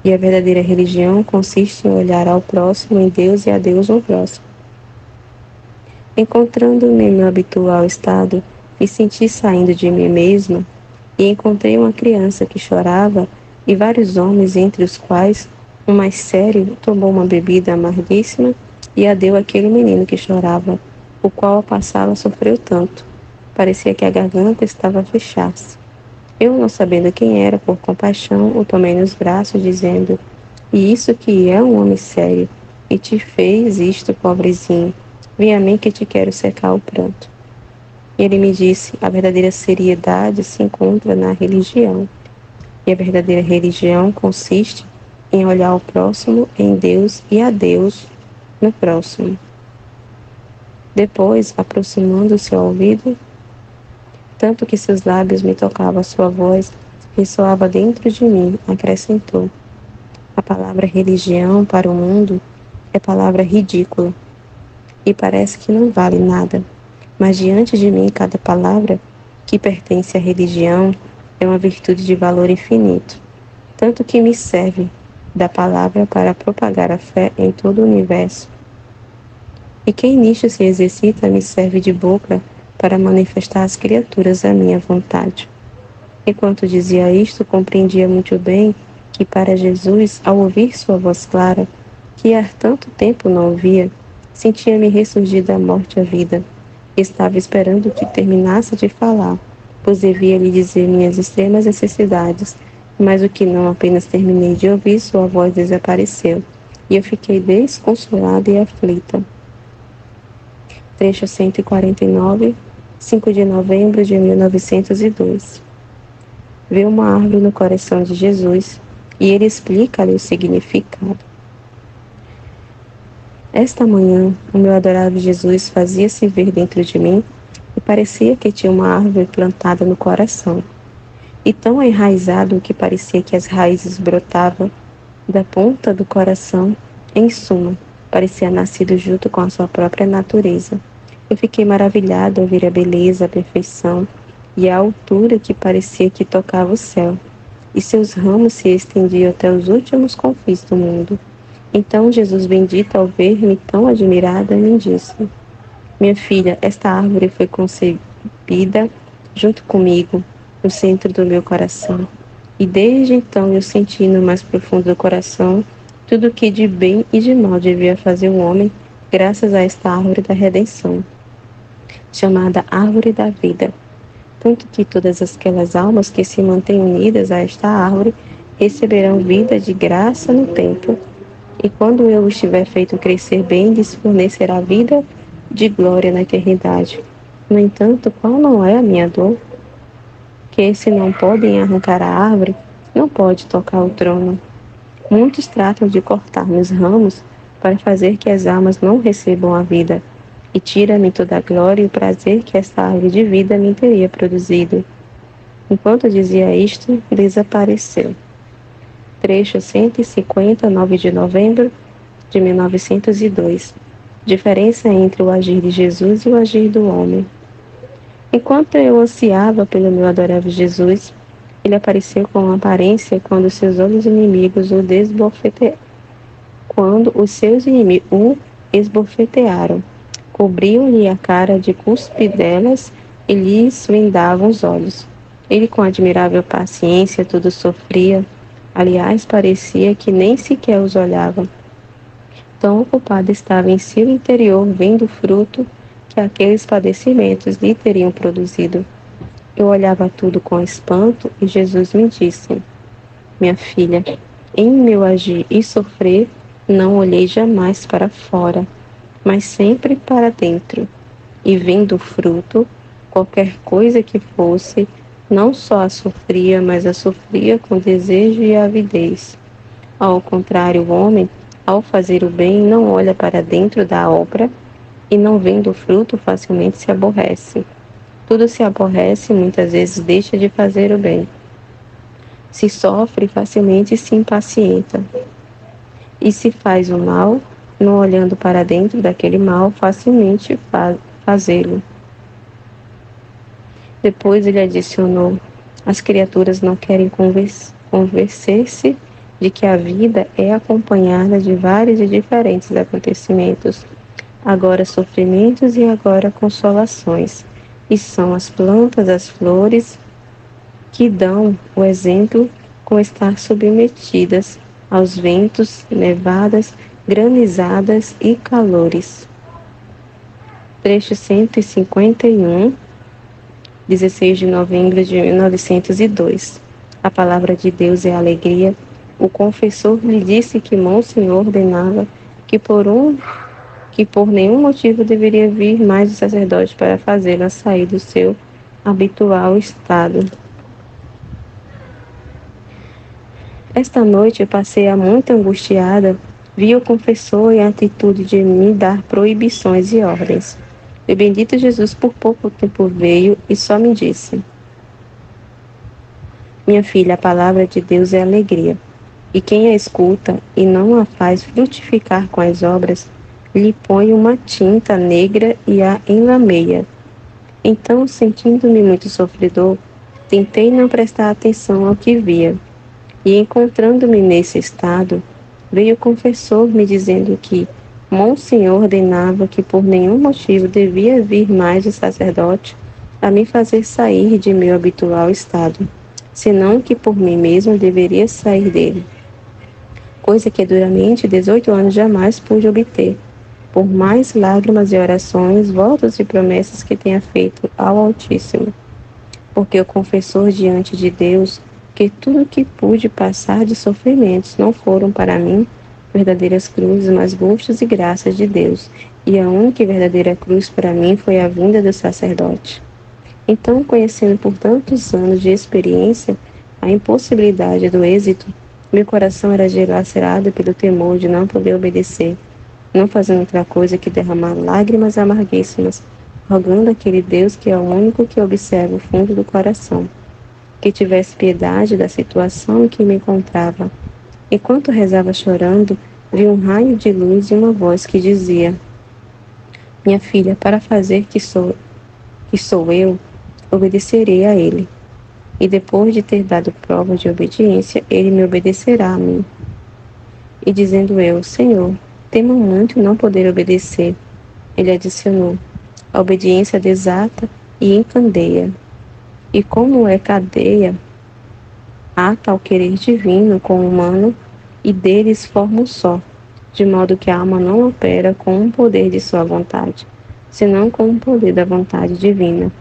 e a verdadeira religião consiste em olhar ao próximo em Deus e a Deus no próximo. Encontrando-me em meu habitual estado, me senti saindo de mim mesma e encontrei uma criança que chorava e vários homens, entre os quais um mais sério tomou uma bebida amarguíssima e a deu àquele menino que chorava, o qual ao passá-la sofreu tanto. Parecia que a garganta estava a fechar-se. Eu, não sabendo quem era, por compaixão, o tomei nos braços, dizendo: "E isso que é um homem sério, e te fez isto, pobrezinho. Vem a mim que te quero secar o pranto." E ele me disse: a verdadeira seriedade se encontra na religião. E a verdadeira religião consiste em olhar o próximo em Deus e a Deus no próximo. Depois, aproximando-se ao ouvido, tanto que seus lábios me tocavam, a sua voz ressoava dentro de mim, acrescentou: "A palavra religião para o mundo é palavra ridícula, e parece que não vale nada. Mas diante de mim, cada palavra que pertence à religião é uma virtude de valor infinito, tanto que me serve da palavra para propagar a fé em todo o universo. E quem nisto se exercita me serve de boca para manifestar às criaturas a minha vontade." Enquanto dizia isto, compreendia muito bem que para Jesus, ao ouvir sua voz clara, que há tanto tempo não ouvia, sentia-me ressurgir da morte à vida. Estava esperando que terminasse de falar, pois devia lhe dizer minhas extremas necessidades, mas o que não apenas terminei de ouvir, sua voz desapareceu, e eu fiquei desconsolada e aflita. Trecho 149, 5 de novembro de 1902. Vê uma árvore no coração de Jesus e ele explica-lhe o significado. Esta manhã, o meu adorável Jesus fazia-se ver dentro de mim e parecia que tinha uma árvore plantada no coração, e tão enraizado que parecia que as raízes brotavam da ponta do coração. Em suma, parecia nascido junto com a sua própria natureza. Eu fiquei maravilhado ao ver a beleza, a perfeição e a altura que parecia que tocava o céu, e seus ramos se estendiam até os últimos confins do mundo. Então Jesus bendito, ao ver-me tão admirada, me disse: "Minha filha, esta árvore foi concebida junto comigo, no centro do meu coração. E desde então eu senti no mais profundo do coração tudo o que de bem e de mal devia fazer o homem, graças a esta árvore da redenção, chamada Árvore da Vida. Tanto que todas aquelas almas que se mantêm unidas a esta árvore receberão vida de graça no tempo. E quando eu estiver feito crescer bem, lhes fornecerá vida de glória na eternidade. No entanto, qual não é a minha dor? Que se não podem arrancar a árvore, não pode tocar o trono. Muitos tratam de cortar-me os ramos para fazer que as almas não recebam a vida, e tira-me toda a glória e o prazer que esta árvore de vida me teria produzido." Enquanto dizia isto, desapareceu. Trecho 150, 9 de novembro de 1902. Diferença entre o agir de Jesus e o agir do homem. Enquanto eu ansiava pelo meu adorável Jesus, ele apareceu com uma aparência quando seus olhos inimigos o esbofetearam, cobriam-lhe a cara de cuspidelas e lhes vendavam os olhos. Ele, com admirável paciência, tudo sofria. Aliás, parecia que nem sequer os olhava. Tão ocupado estava em seu interior vendo o fruto que aqueles padecimentos lhe teriam produzido. Eu olhava tudo com espanto e Jesus me disse: minha filha, em meu agir e sofrer, não olhei jamais para fora, mas sempre para dentro. E vendo o fruto, qualquer coisa que fosse, não só a sofria, mas a sofria com desejo e avidez. Ao contrário, o homem, ao fazer o bem, não olha para dentro da obra e, não vendo o fruto, facilmente se aborrece. Tudo se aborrece, muitas vezes deixa de fazer o bem. Se sofre, facilmente se impacienta. E se faz o mal, não olhando para dentro daquele mal, facilmente fazê-lo. Depois ele adicionou: as criaturas não querem convencer-se de que a vida é acompanhada de vários e diferentes acontecimentos, agora sofrimentos e agora consolações, e são as plantas, as flores, que dão o exemplo com estar submetidas aos ventos, nevadas, granizadas e calores. Trecho 151, 16 de novembro de 1902. A palavra de Deus é alegria. O confessor lhe disse que Monsenhor ordenava que por nenhum motivo deveria vir mais o sacerdote para fazê-la sair do seu habitual estado. Esta noite eu passei muito angustiada, vi o confessor em atitude de me dar proibições e ordens. O bendito Jesus por pouco tempo veio e só me disse: minha filha, a palavra de Deus é alegria, e quem a escuta e não a faz frutificar com as obras, lhe põe uma tinta negra e a enlameia. Então, sentindo-me muito sofredor, tentei não prestar atenção ao que via. E encontrando-me nesse estado, veio o confessor me dizendo que Monsenhor ordenava que por nenhum motivo devia vir mais o sacerdote a me fazer sair de meu habitual estado, senão que por mim mesmo deveria sair dele. Coisa que durante 18 anos jamais pude obter, por mais lágrimas e orações, votos e promessas que tenha feito ao Altíssimo. Porque o confessor diante de Deus que tudo que pude passar de sofrimentos não foram para mim verdadeiras cruzes, mas gostos e graças de Deus, e a única e verdadeira cruz para mim foi a vinda do sacerdote. Então, conhecendo por tantos anos de experiência a impossibilidade do êxito, meu coração era dilacerado pelo temor de não poder obedecer, não fazendo outra coisa que derramar lágrimas amarguíssimas, rogando àquele Deus que é o único que observa o fundo do coração, que tivesse piedade da situação em que me encontrava. Enquanto rezava chorando, vi um raio de luz e uma voz que dizia: minha filha, para fazer que sou eu, obedecerei a ele. E depois de ter dado prova de obediência, ele me obedecerá a mim. E dizendo eu: Senhor, temo muito não poder obedecer. Ele adicionou: a obediência desata e encandeia. E como é cadeia, ata ao querer divino com o humano, e deles forma um só, de modo que a alma não opera com um poder de sua vontade, senão com o poder da vontade divina.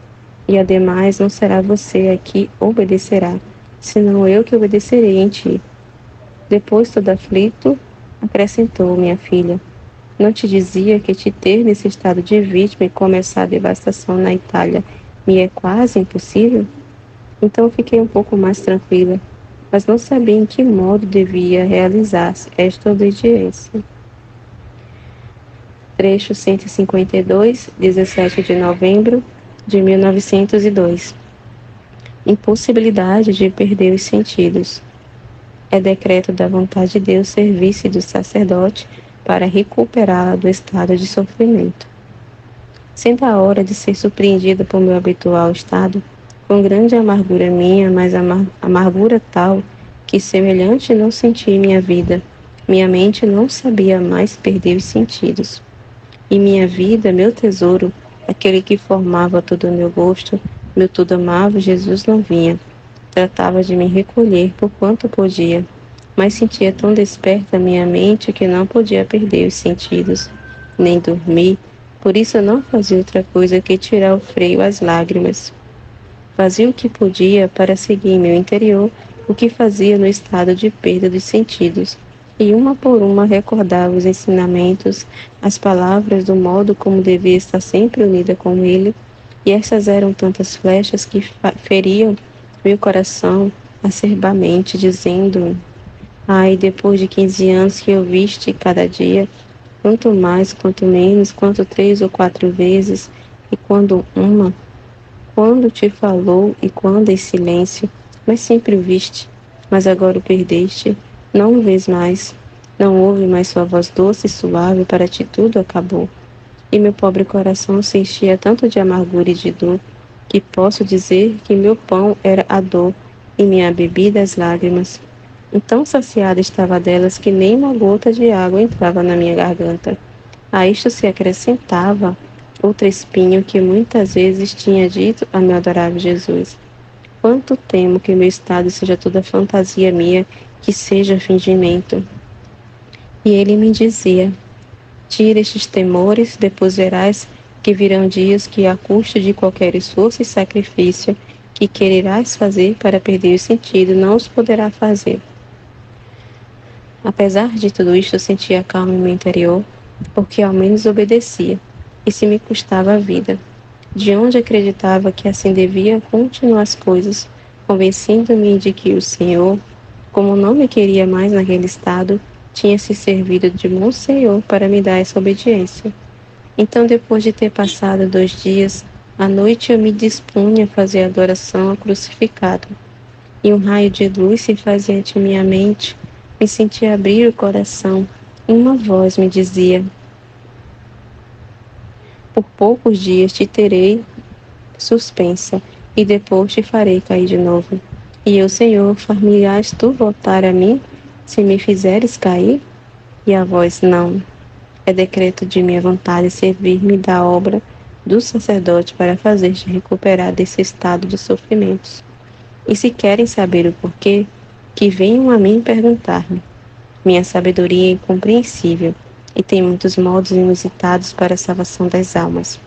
E ademais não será você a que obedecerá, senão eu que obedecerei em ti. Depois, todo aflito, acrescentou: minha filha, não te dizia que te ter nesse estado de vítima e começar a devastação na Itália me é quase impossível? Então fiquei um pouco mais tranquila, mas não sabia em que modo devia realizar esta obediência. Trecho 152, 17 de novembro de 1902. Impossibilidade de perder os sentidos. É decreto da vontade de Deus servir-se do sacerdote para recuperá-la do estado de sofrimento. Sendo a hora de ser surpreendida por meu habitual estado, com grande amargura minha, mas amargura tal que semelhante não senti em minha vida. Minha mente não sabia mais perder os sentidos. E minha vida, meu tesouro, aquele que formava todo o meu gosto, meu tudo amável, Jesus não vinha. Tratava de me recolher por quanto podia, mas sentia tão desperta minha mente que não podia perder os sentidos, nem dormir. Por isso eu não fazia outra coisa que tirar o freio às lágrimas. fazia o que podia para seguir em meu interior o que fazia no estado de perda dos sentidos, e uma por uma recordava os ensinamentos, as palavras do modo como devia estar sempre unida com ele, e essas eram tantas flechas que feriam meu coração acerbamente, dizendo: ai, depois de 15 anos que eu viste cada dia, quanto mais, quanto menos, quanto 3 ou 4 vezes, e quando te falou e quando em silêncio, mas sempre o viste, mas agora o perdeste, não o vês mais, não ouve mais sua voz doce e suave, para ti tudo acabou. E meu pobre coração se enchia tanto de amargura e de dor, que posso dizer que meu pão era a dor e minha bebida as lágrimas. Tão saciada estava delas que nem uma gota de água entrava na minha garganta. A isto se acrescentava outro espinho que muitas vezes tinha dito a meu adorável Jesus: quanto temo que meu estado seja toda fantasia minha, que seja fingimento. E ele me dizia: tira estes temores, depois verás que virão dias que, à custa de qualquer esforço e sacrifício que quererás fazer para perder o sentido, não os poderá fazer. Apesar de tudo isto, eu sentia calma em meu interior, porque ao menos obedecia, e se me custava a vida, de onde acreditava que assim devia continuar as coisas, convencendo-me de que o Senhor, como não me queria mais naquele estado, tinha se servido de meu Senhor para me dar essa obediência. Então, depois de ter passado 2 dias, à noite eu me dispunha a fazer a adoração ao crucificado, e um raio de luz se fazia ante minha mente. Me sentia abrir o coração, e uma voz me dizia: por poucos dias te terei suspensa, e depois te farei cair de novo. E eu, Senhor, far-me-ás tu voltar a mim, se me fizeres cair? E a voz: não. É decreto de minha vontade servir-me da obra do sacerdote para fazer-te recuperar desse estado de sofrimentos. E se querem saber o porquê, que venham a mim perguntar-me. Minha sabedoria é incompreensível e tem muitos modos inusitados para a salvação das almas.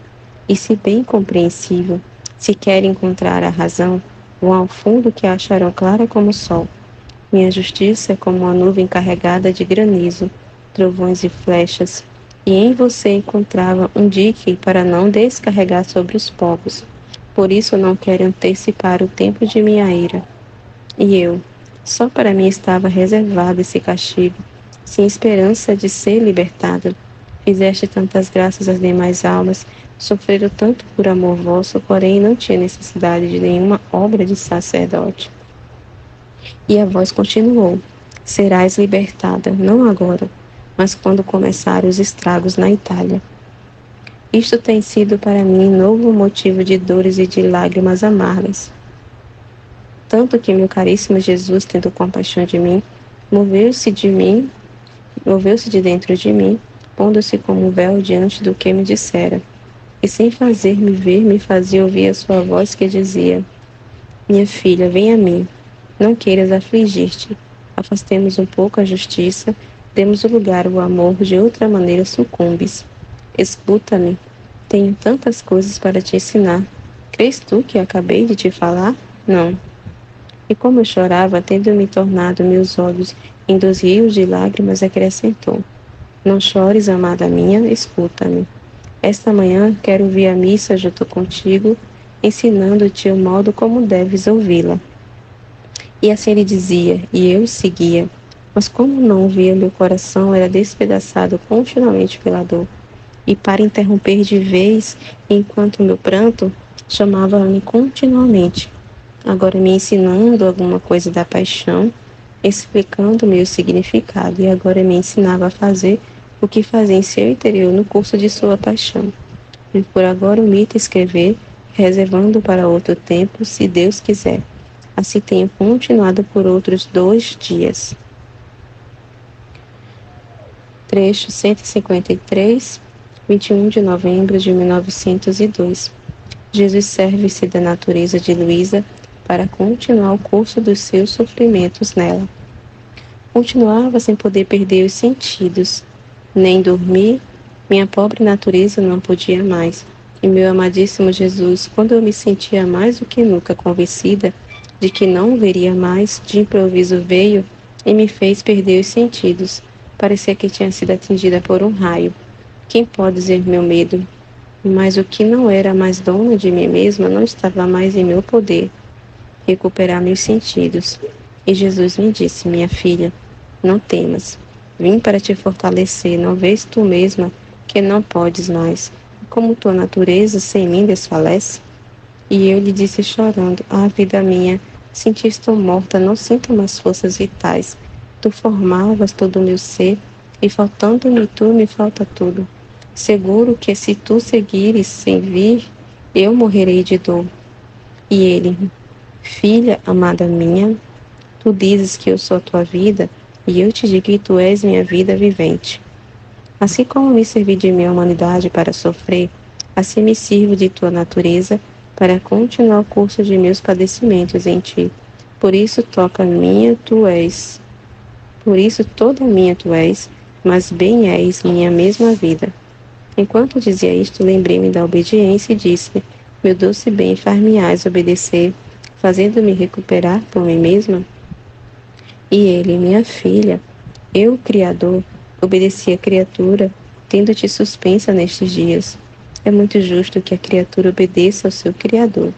E se bem compreensível, se querem encontrar a razão, vão ao fundo que a acharão clara como o sol. Minha justiça é como uma nuvem carregada de granizo, trovões e flechas, e em você encontrava um dique para não descarregar sobre os povos. Por isso não quero antecipar o tempo de minha ira. E eu, só para mim estava reservado esse castigo, sem esperança de ser libertado. Fizeste tantas graças às demais almas, sofreram tanto por amor vosso, porém não tinha necessidade de nenhuma obra de sacerdote. E a voz continuou: serás libertada, não agora, mas quando começarem os estragos na Itália. Isto tem sido para mim novo motivo de dores e de lágrimas amargas. Tanto que meu caríssimo Jesus, tendo compaixão de mim, moveu-se de dentro de mim, pondo-se como um véu diante do que me dissera, e sem fazer-me ver, me fazia ouvir a sua voz que dizia: minha filha, vem a mim, não queiras afligir-te, afastemos um pouco a justiça, demos o lugar ao amor, de outra maneira sucumbes. Escuta-me, tenho tantas coisas para te ensinar. Crês tu que acabei de te falar? Não. E como eu chorava, tendo-me tornado meus olhos em 2 rios de lágrimas, acrescentou: não chores, amada minha, escuta-me. Esta manhã quero ouvir a missa junto contigo, ensinando-te o modo como deves ouvi-la. E assim ele dizia, e eu seguia. Mas como não ouvia, meu coração era despedaçado continuamente pela dor. E para interromper de vez, enquanto meu pranto, chamava-me continuamente, agora me ensinando alguma coisa da paixão, explicando-me o significado, e agora me ensinava a fazer o que fazia em seu interior no curso de sua paixão. E por agora omito escrever, reservando para outro tempo, se Deus quiser. Assim tenho continuado por outros 2 dias. Trecho 153, 21 de novembro de 1902. Jesus serve-se da natureza de Luísa para continuar o curso dos seus sofrimentos nela. Continuava sem poder perder os sentidos, nem dormir, minha pobre natureza não podia mais, E meu amadíssimo Jesus, quando eu me sentia mais do que nunca convencida de que não o veria mais, de improviso veio e me fez perder os sentidos. Parecia que tinha sido atingida por um raio. Quem pode dizer meu medo? Mas o que não era mais dona de mim mesma não estava mais em meu poder recuperar meus sentidos. E Jesus me disse: minha filha, não temas. Vim para te fortalecer. Não vês tu mesma que não podes mais? Como tua natureza sem mim desfalece? E eu lhe disse chorando: ah, vida minha, senti estou morta, não sinto mais forças vitais. Tu formavas todo o meu ser, e faltando-me tu, me falta tudo. Seguro que se tu seguires sem vir, eu morrerei de dor. E ele: filha amada minha, tu dizes que eu sou a tua vida, e eu te digo que tu és minha vida vivente. Assim como me servi de minha humanidade para sofrer, assim me sirvo de tua natureza para continuar o curso de meus padecimentos em ti. Por isso toda minha tu és, mas bem és minha mesma vida. Enquanto dizia isto, lembrei-me da obediência e disse: meu doce bem, far-me-ás obedecer, fazendo-me recuperar por mim mesma? E ele: minha filha, eu, o Criador, obedeci a criatura, tendo-te suspensa nestes dias. É muito justo que a criatura obedeça ao seu Criador,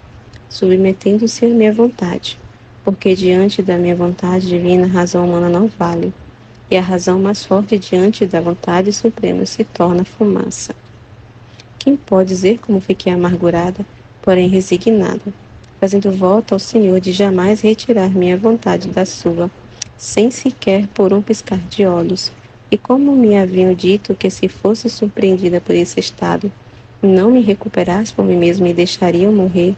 submetendo-se à minha vontade, porque diante da minha vontade divina a razão humana não vale, e a razão mais forte diante da vontade suprema se torna fumaça. Quem pode dizer como fiquei amargurada, porém resignada, fazendo voto ao Senhor de jamais retirar minha vontade da sua, sem sequer por um piscar de olhos, e como me haviam dito que se fosse surpreendida por esse estado, não me recuperasse por mim mesma e deixariam morrer,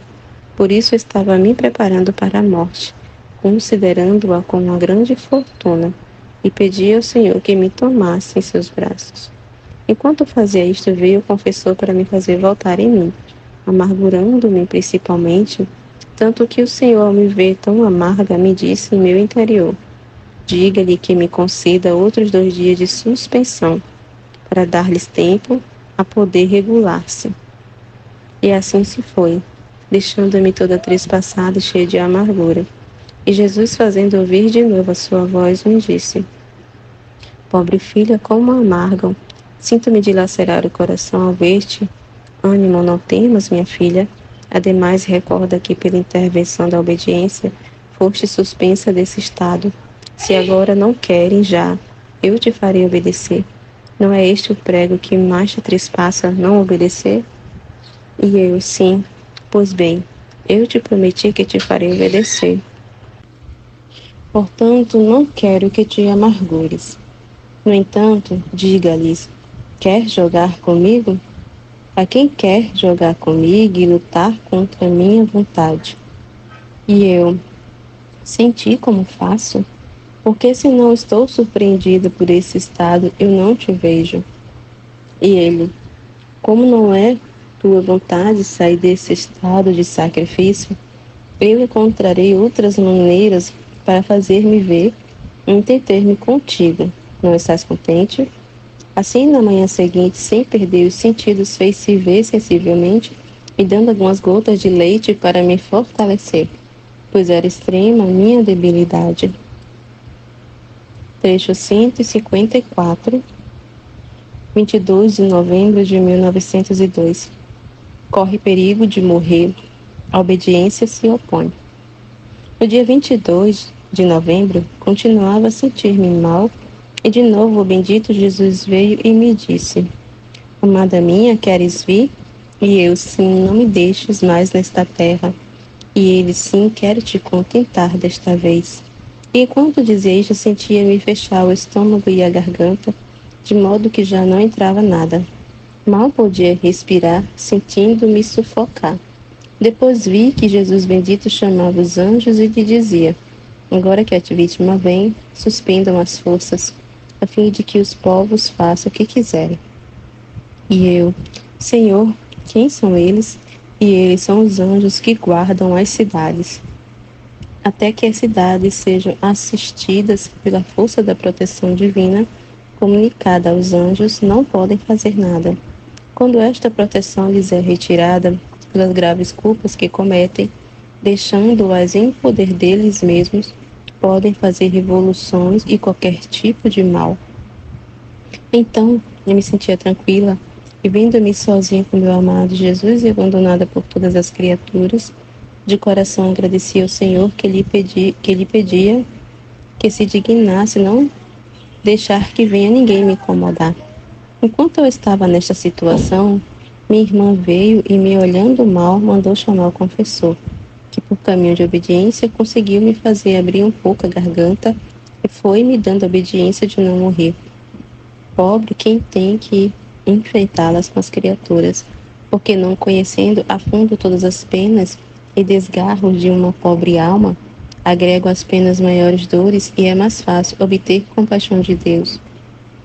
por isso estava me preparando para a morte, considerando-a como uma grande fortuna, e pedi ao Senhor que me tomasse em seus braços. Enquanto fazia isto, veio o confessor para me fazer voltar em mim, amargurando-me principalmente, tanto que o Senhor, ao me ver tão amarga, me disse em meu interior: diga-lhe que me conceda outros 2 dias de suspensão, para dar-lhes tempo a poder regular-se. E assim se foi, deixando-me toda trespassada e cheia de amargura. E Jesus, fazendo ouvir de novo a sua voz, me disse: pobre filha, como amargam! Sinto-me dilacerar o coração ao ver-te. Ânimo, não temas, minha filha. Ademais, recorda que pela intervenção da obediência foste suspensa desse estado. Se agora não querem já, eu te farei obedecer. Não é este o prego que mais te trespassa, não obedecer? E eu: sim, pois bem, eu te prometi que te farei obedecer. Portanto, não quero que te amargures. No entanto, diga-lhes: quer jogar comigo? A quem quer jogar comigo e lutar contra a minha vontade? E eu: senti como faço? Porque se não estou surpreendida por esse estado, eu não te vejo. E ele: como não é tua vontade sair desse estado de sacrifício, eu encontrarei outras maneiras para fazer-me ver e entender-me contigo. Não estás contente? Assim, na manhã seguinte, sem perder os sentidos, fez-se ver sensivelmente, me dando algumas gotas de leite para me fortalecer, pois era extrema a minha debilidade. Trecho 154, 22 de novembro de 1902. Corre perigo de morrer, a obediência se opõe. No dia 22 de novembro, continuava a sentir-me mal, e de novo o bendito Jesus veio e me disse: amada minha, queres vir? E eu: sim, não me deixes mais nesta terra. E ele: sim, quero te contentar desta vez. E enquanto dizia isto, sentia-me fechar o estômago e a garganta, de modo que já não entrava nada. Mal podia respirar, sentindo-me sufocar. Depois vi que Jesus bendito chamava os anjos e lhe dizia: agora que a vítima vem, suspendam as forças, a fim de que os povos façam o que quiserem. E eu: Senhor, quem são eles? E eles são os anjos que guardam as cidades. Até que as cidades sejam assistidas pela força da proteção divina, comunicada aos anjos, não podem fazer nada. Quando esta proteção lhes é retirada pelas graves culpas que cometem, deixando-as em poder deles mesmos, podem fazer revoluções e qualquer tipo de mal. Então, eu me sentia tranquila e, vendo-me sozinha com meu amado Jesus e abandonada por todas as criaturas, de coração agradecia ao Senhor que lhe pedia que se dignasse não deixar que venha ninguém me incomodar. Enquanto eu estava nesta situação, minha irmã veio e, me olhando mal, mandou chamar o confessor, que por caminho de obediência conseguiu me fazer abrir um pouco a garganta e foi me dando a obediência de não morrer. Pobre quem tem que enfrentá-las com as criaturas, porque não conhecendo a fundo todas as penas e desgarros de uma pobre alma, agrego as penas maiores dores e é mais fácil obter compaixão de Deus.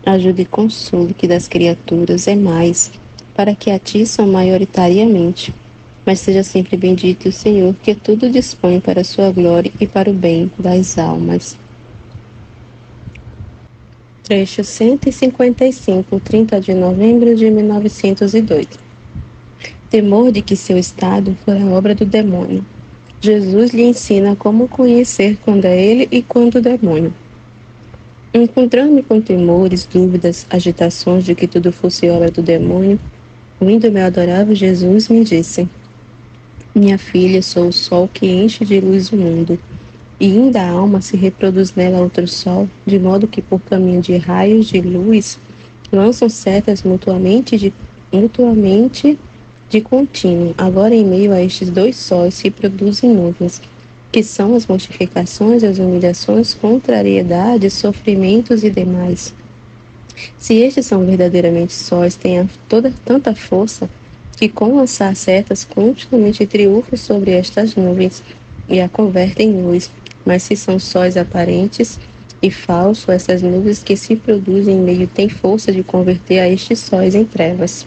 Ajuda e consolo que das criaturas é mais, para que a ti são maioritariamente. Mas seja sempre bendito o Senhor, que tudo dispõe para a sua glória e para o bem das almas. Trecho 155, 30 de novembro de 1902. Temor de que seu estado for a obra do demônio. Jesus lhe ensina como conhecer quando é ele e quando o demônio. Encontrando-me com temores, dúvidas, agitações de que tudo fosse obra do demônio, vindo meu adorável Jesus me disse: minha filha, sou o sol que enche de luz o mundo, e ainda a alma se reproduz nela outro sol, de modo que por caminho de raios de luz lançam setas mutuamente de contínuo. Agora em meio a estes dois sóis se produzem nuvens, que são as mortificações, as humilhações, contrariedades, sofrimentos e demais. Se estes são verdadeiramente sóis, têm tanta força que com lançar setas continuamente triunfam sobre estas nuvens e a convertem em luz. Mas se são sóis aparentes e falsos, essas nuvens que se produzem em meio têm força de converter a estes sóis em trevas.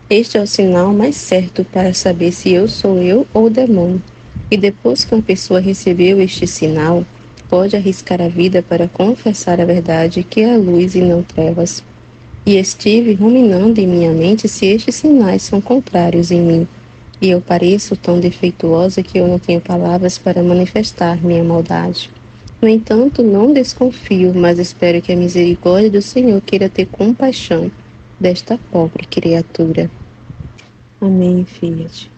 Este é o sinal mais certo para saber se eu sou eu ou o demônio. E depois que uma pessoa recebeu este sinal, pode arriscar a vida para confessar a verdade, que é a luz e não trevas. E estive ruminando em minha mente se estes sinais são contrários em mim, e eu pareço tão defeituosa que eu não tenho palavras para manifestar minha maldade. No entanto, não desconfio, mas espero que a misericórdia do Senhor queira ter compaixão desta pobre criatura. Amém, Fiat.